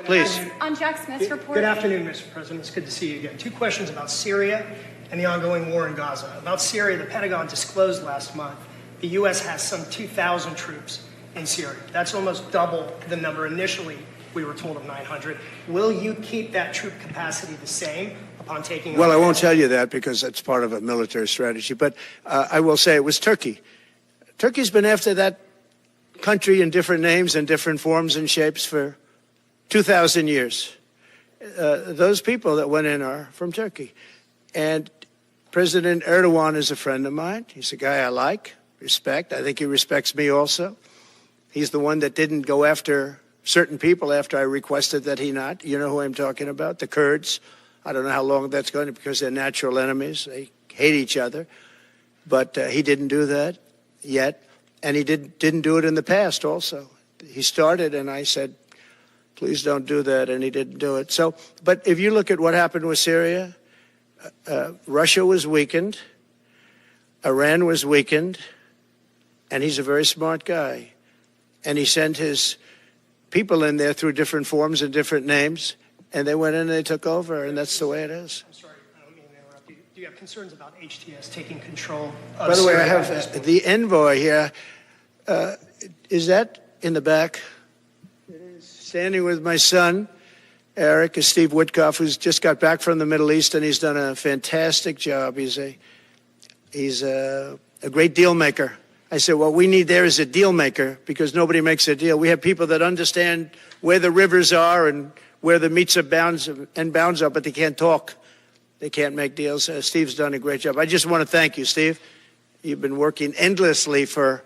Please. On Jack Smith's report. Good afternoon, Mr. President. It's good to see you again. 2 questions about Syria and the ongoing war in Gaza. About Syria, the Pentagon disclosed last month the U.S. has some 2,000 troops in Syria. That's almost double the number initially we were told of 900. Will you keep that troop capacity the same upon taking over? Well, I won't tell you that because it's part of a military strategy, but I will say it was Turkey. Turkey's been after that country in different names and different forms and shapes for 2,000 years. Those people that went in are from Turkey. And President Erdogan is a friend of mine. He's a guy I like, respect. I think he respects me also. He's the one that didn't go after certain people after I requested that he not. You know who I'm talking about, the Kurds. I don't know how long that's going to, because they're natural enemies. They hate each other. But he didn't do that yet. And he didn't do it in the past also. He started, and I said, please don't do that, and he didn't do it. So, but if you look at what happened with Syria, Russia was weakened, Iran was weakened, and he's a very smart guy. And he sent his people in there through different forms and different names, and they went in and they took over, and that's the way it is. I'm sorry, I don't mean to interrupt you. Do you have concerns about HTS taking control of By the way, I Syria? have the envoy here. Is that in the back? Standing with my son, Eric, is Steve Witkoff, who's just got back from the Middle East, and he's done a fantastic job. He's a great deal maker. I said, what we need there is a deal maker, because nobody makes a deal. We have people that understand where the rivers are and where the meets and bounds are, but they can't talk. They can't make deals. Steve's done a great job. I just want to thank you, Steve. You've been working endlessly for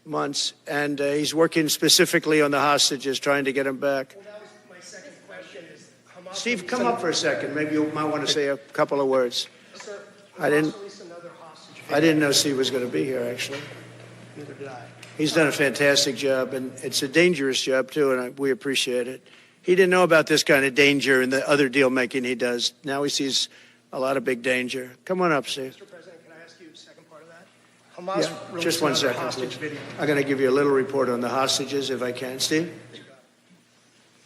months, and he's working specifically on the hostages, trying to get them back. Well, that was my second question is Hamas. Steve, come up for a second. Maybe you might want to say a couple of words. Sir, I didn't- Hamas released another hostage I didn't know Steve was going to be here, actually. Neither did I. He's done a fantastic job, and it's a dangerous job, too, and we appreciate it. He didn't know about this kind of danger and the other deal-making he does. Now he sees a lot of big danger. Come on up, Steve. Mr. President, can I ask you the second part of that? Hamas Yeah, released just one another second, hostage please. video. I'm going to give you a little report on the hostages, if I can. Steve?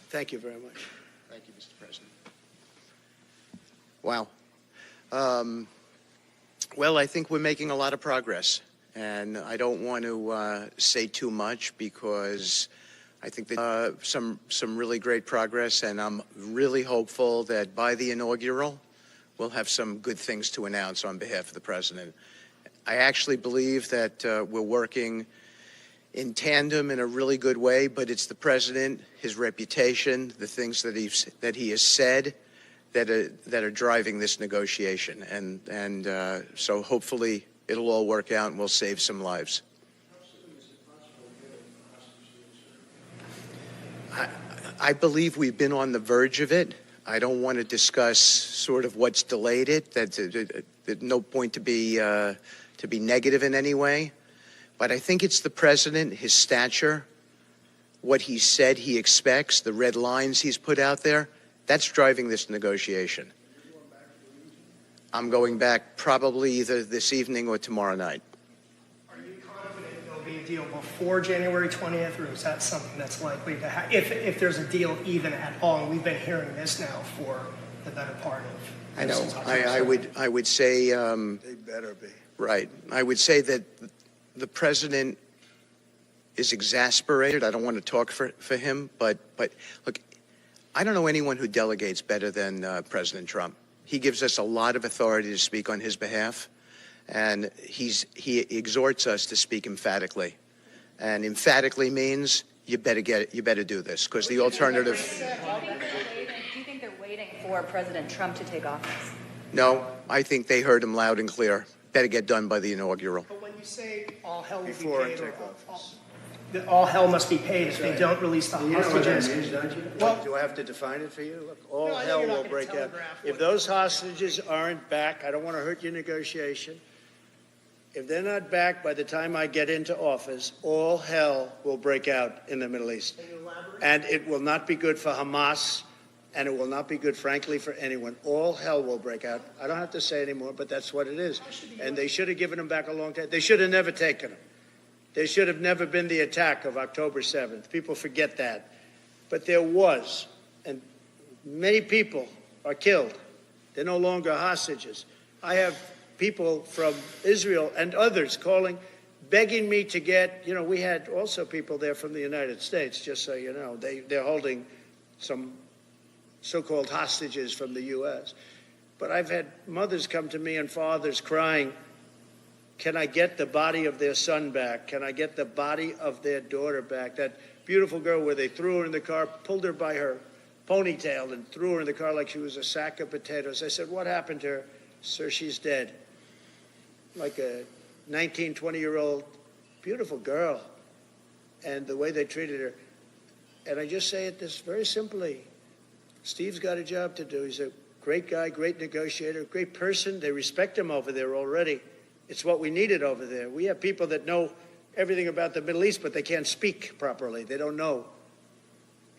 Thank you very much. Thank you, Mr. President. Wow. Well, I think we're making a lot of progress, and I don't want to say too much because I think that some really great progress, and I'm really hopeful that by the inaugural, we'll have some good things to announce on behalf of the president. I actually believe that we're working in tandem in a really good way, but it's the president, his reputation, the things that he has said that are driving this negotiation, and so hopefully it'll all work out and we'll save some lives. I believe we've been on the verge of it. I don't want to discuss sort of what's delayed it. There's no point to be negative in any way. But I think it's the president, his stature, what he said he expects, the red lines he's put out there, that's driving this negotiation. I'm going back probably either this evening or tomorrow night. Are you confident there'll be a deal before January 20th, or is that something that's likely to happen? If there's a deal even at all, and we've been hearing this now for the better part of. I know. I would say. They better be. Right. I would say that the president is exasperated. I don't want to talk for him, but look, I don't know anyone who delegates better than President Trump. He gives us a lot of authority to speak on his behalf, and he exhorts us to speak emphatically. And emphatically means you better do this, because the alternative. Do you think they're waiting for President Trump to take office? No, I think they heard him loud and clear. Better get done by the inaugural. But when you say all hell will be Before I paid, take all hell must be paid if they don't release the You know what that hostages. means, don't you? Well- Do I have to define it for you? Look, all No, I know hell you're not will gonna break out. telegraph If what- those hostages aren't back, I don't want to hurt your negotiation. If they're not back by the time I get into office, all hell will break out in the Middle East. Can you elaborate? And it will not be good for Hamas, and it will not be good, frankly, for anyone. All hell will break out. I don't have to say anymore, but that's what it is. And they should have given them back a long time. They should have never taken them. There should have never been the attack of October 7th. People forget that. But there was, and many people are killed. They're no longer hostages. I have people from Israel and others calling, begging me to get, we had also people there from the United States, just so you know. They're holding some so-called hostages from the U.S. But I've had mothers come to me and fathers crying, can I get the body of their son back? Can I get the body of their daughter back? That beautiful girl where they threw her in the car, pulled her by her ponytail and threw her in the car like she was a sack of potatoes. I said, what happened to her? Sir, she's dead. Like a 19, 20-year-old beautiful girl. And the way they treated her. And I just say it this very simply. Steve's got a job to do. He's a great guy, great negotiator, great person. They respect him over there already. It's what we needed over there. We have people that know everything about the Middle East, but they can't speak properly. They don't know.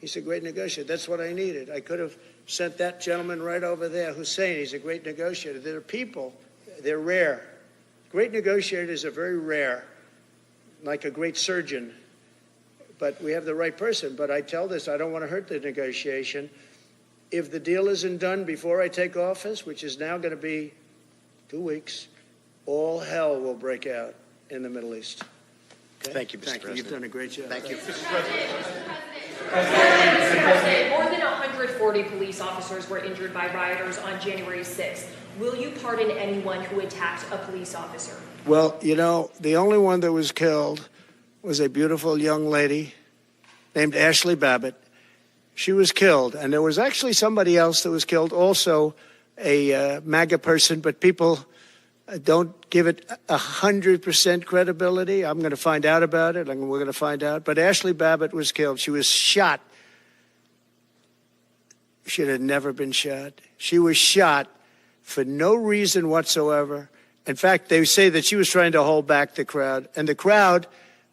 He's a great negotiator. That's what I needed. I could have sent that gentleman right over there, Hussein. He's a great negotiator. There are people, they're rare. Great negotiators are very rare, like a great surgeon. But we have the right person. But I tell this, I don't want to hurt the negotiation. If the deal isn't done before I take office, which is now going to be 2 weeks, all hell will break out in the Middle East. Okay? Thank you, Mr. Thank you. President. You've done a great job. Thank you. Mr. President, more than 140 police officers were injured by rioters on January 6th. Will you pardon anyone who attacked a police officer? Well, the only one that was killed was a beautiful young lady named Ashley Babbitt. She was killed, and there was actually somebody else that was killed also a MAGA person, but people don't give it 100% credibility. I'm going to find out about it, and we're going to find out. But Ashley Babbitt was killed. She was shot. Should have never been shot. She was shot for no reason whatsoever. In fact, they say that she was trying to hold back the crowd, and the crowd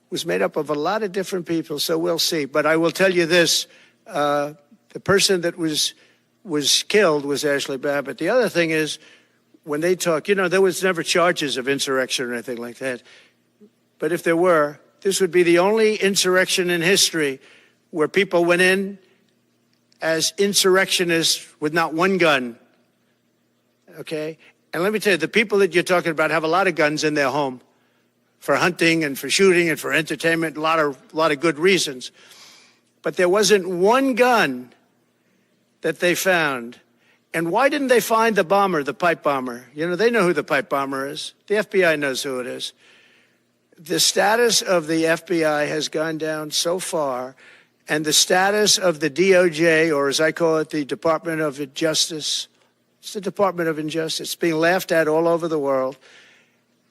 was made up of a lot of different people, so we'll see. But I will tell you this, the person that was killed was Ashley Babbitt. The other thing is, when they talk, there was never charges of insurrection or anything like that. But if there were, this would be the only insurrection in history where people went in as insurrectionists with not one gun, okay? And let me tell you, the people that you're talking about have a lot of guns in their home for hunting and for shooting and for entertainment, a lot of good reasons. But there wasn't one gun that they found. And why didn't they find the bomber, the pipe bomber? They know who the pipe bomber is. The FBI knows who it is. The status of the FBI has gone down so far, and the status of the DOJ, or as I call it, the Department of Justice, it's the Department of Injustice. It's being laughed at all over the world.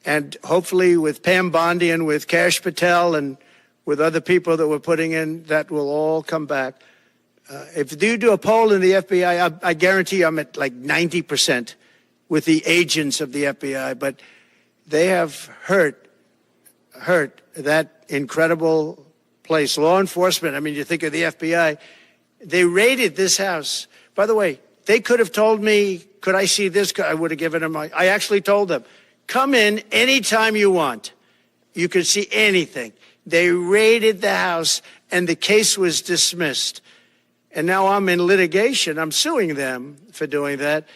And hopefully with Pam Bondi and with Kash Patel and with other people that we're putting in, that will all come back. If you do a poll in the FBI, I guarantee I'm at like 90% with the agents of the FBI, but they have hurt that incredible place. Law enforcement, I mean, you think of the FBI, they raided this house. By the way, they could have told me, could I see this? I would have given them, I actually told them, come in anytime you want. You can see anything. They raided the house and the case was dismissed. And now I'm in litigation. I'm suing them for doing that.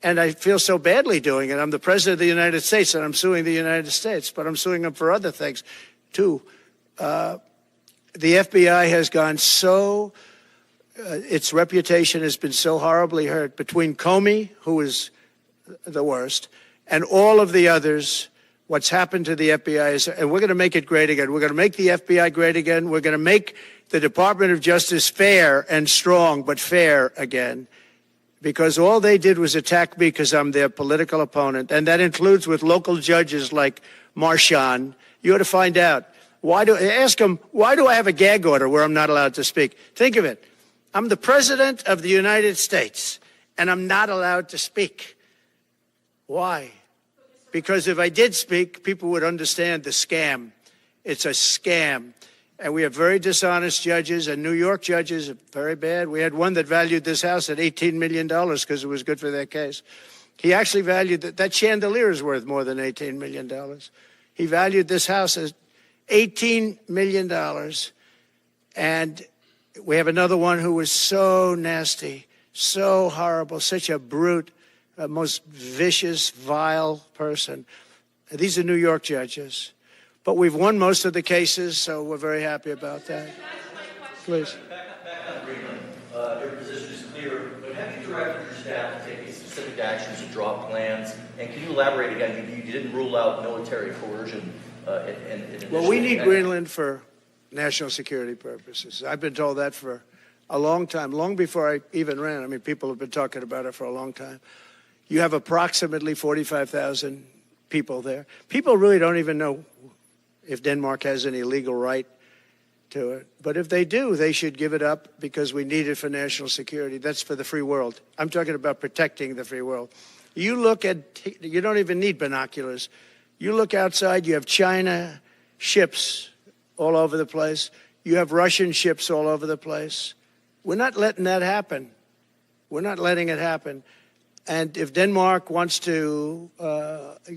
And I feel so badly doing it. I'm the president of the United States and I'm suing the United States, but I'm suing them for other things too. The FBI has gone so, its reputation has been so horribly hurt between Comey, who is the worst, and all of the others. What's happened to the FBI is, and we're going to make it great again. We're going to make the FBI great again. We're going to make the Department of Justice fair and strong, but fair again. Because all they did was attack me because I'm their political opponent. And that includes with local judges like Marchand. You ought to find out. Ask them, why do I have a gag order where I'm not allowed to speak? Think of it. I'm the president of the United States, and I'm not allowed to speak. Why? Because if I did speak, people would understand the scam. It's a scam. And we have very dishonest judges, and New York judges are very bad. We had one that valued this house at $18 million because it was good for their case. He actually valued that chandelier is worth more than $18 million. He valued this house as $18 million. And we have another one who was so nasty, so horrible, such a brute, most vicious, vile person. These are New York judges. But we've won most of the cases, so we're very happy about that. Please. Back on Greenland, your position is clear, but have you directed your staff to take any specific actions to draw plans? And can you elaborate again? You didn't rule out military coercion. Well, we need Greenland for national security purposes. I've been told that for a long time, long before I even ran. I mean, people have been talking about it for a long time. You have approximately 45,000 people there. People really don't even know if Denmark has any legal right to it. But if they do, they should give it up because we need it for national security. That's for the free world. I'm talking about protecting the free world. You don't even need binoculars. You look outside, you have China ships all over the place. You have Russian ships all over the place. We're not letting that happen. We're not letting it happen. And if Denmark wants to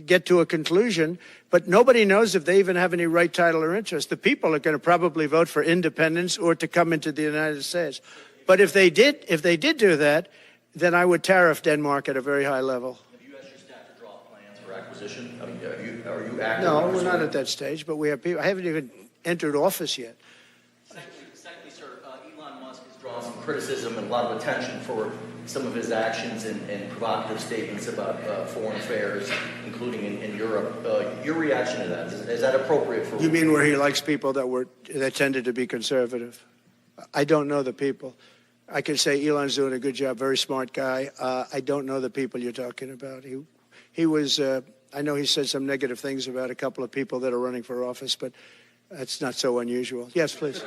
get to a conclusion, but nobody knows if they even have any right, title, or interest. The people are going to probably vote for independence or to come into the United States. But if they did do that, then I would tariff Denmark at a very high level. Have you asked your staff to draw plans for acquisition? I mean, are you active? No, we're not at that stage, but we have people. I haven't even entered office yet. Secondly, sir, Elon Musk has drawn some criticism and a lot of attention for some of his actions and provocative statements about foreign affairs, including in Europe. Your reaction to that, is that appropriate for... You mean where he likes people that tended to be conservative? I don't know the people. I can say Elon's doing a good job, very smart guy. I don't know the people you're talking about. He was, I know he said some negative things about a couple of people that are running for office, but that's not so unusual. Yes, please.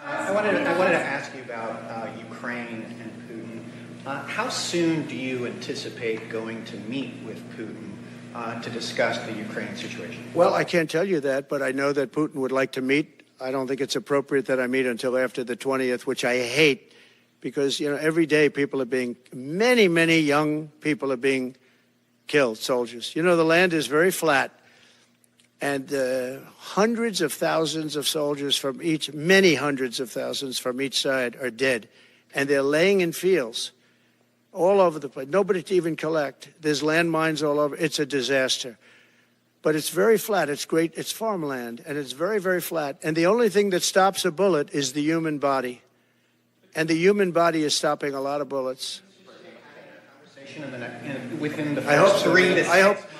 I wanted to ask you about Ukraine and Putin. How soon do you anticipate going to meet with Putin to discuss the Ukraine situation? Well, I can't tell you that, but I know that Putin would like to meet. I don't think it's appropriate that I meet until after the 20th, which I hate because, you know, every day many young people are being killed, soldiers. You know, the land is very flat, and hundreds of thousands of soldiers from many hundreds of thousands from each side are dead, and they're laying in fields all over the place. Nobody to even collect. There's landmines all over. It's a disaster. But it's very flat. It's great. It's farmland, and it's very, very flat. And the only thing that stops a bullet is the human body. And the human body is stopping a lot of bullets. Within the I hope first so. 3 to 6 I hope. months?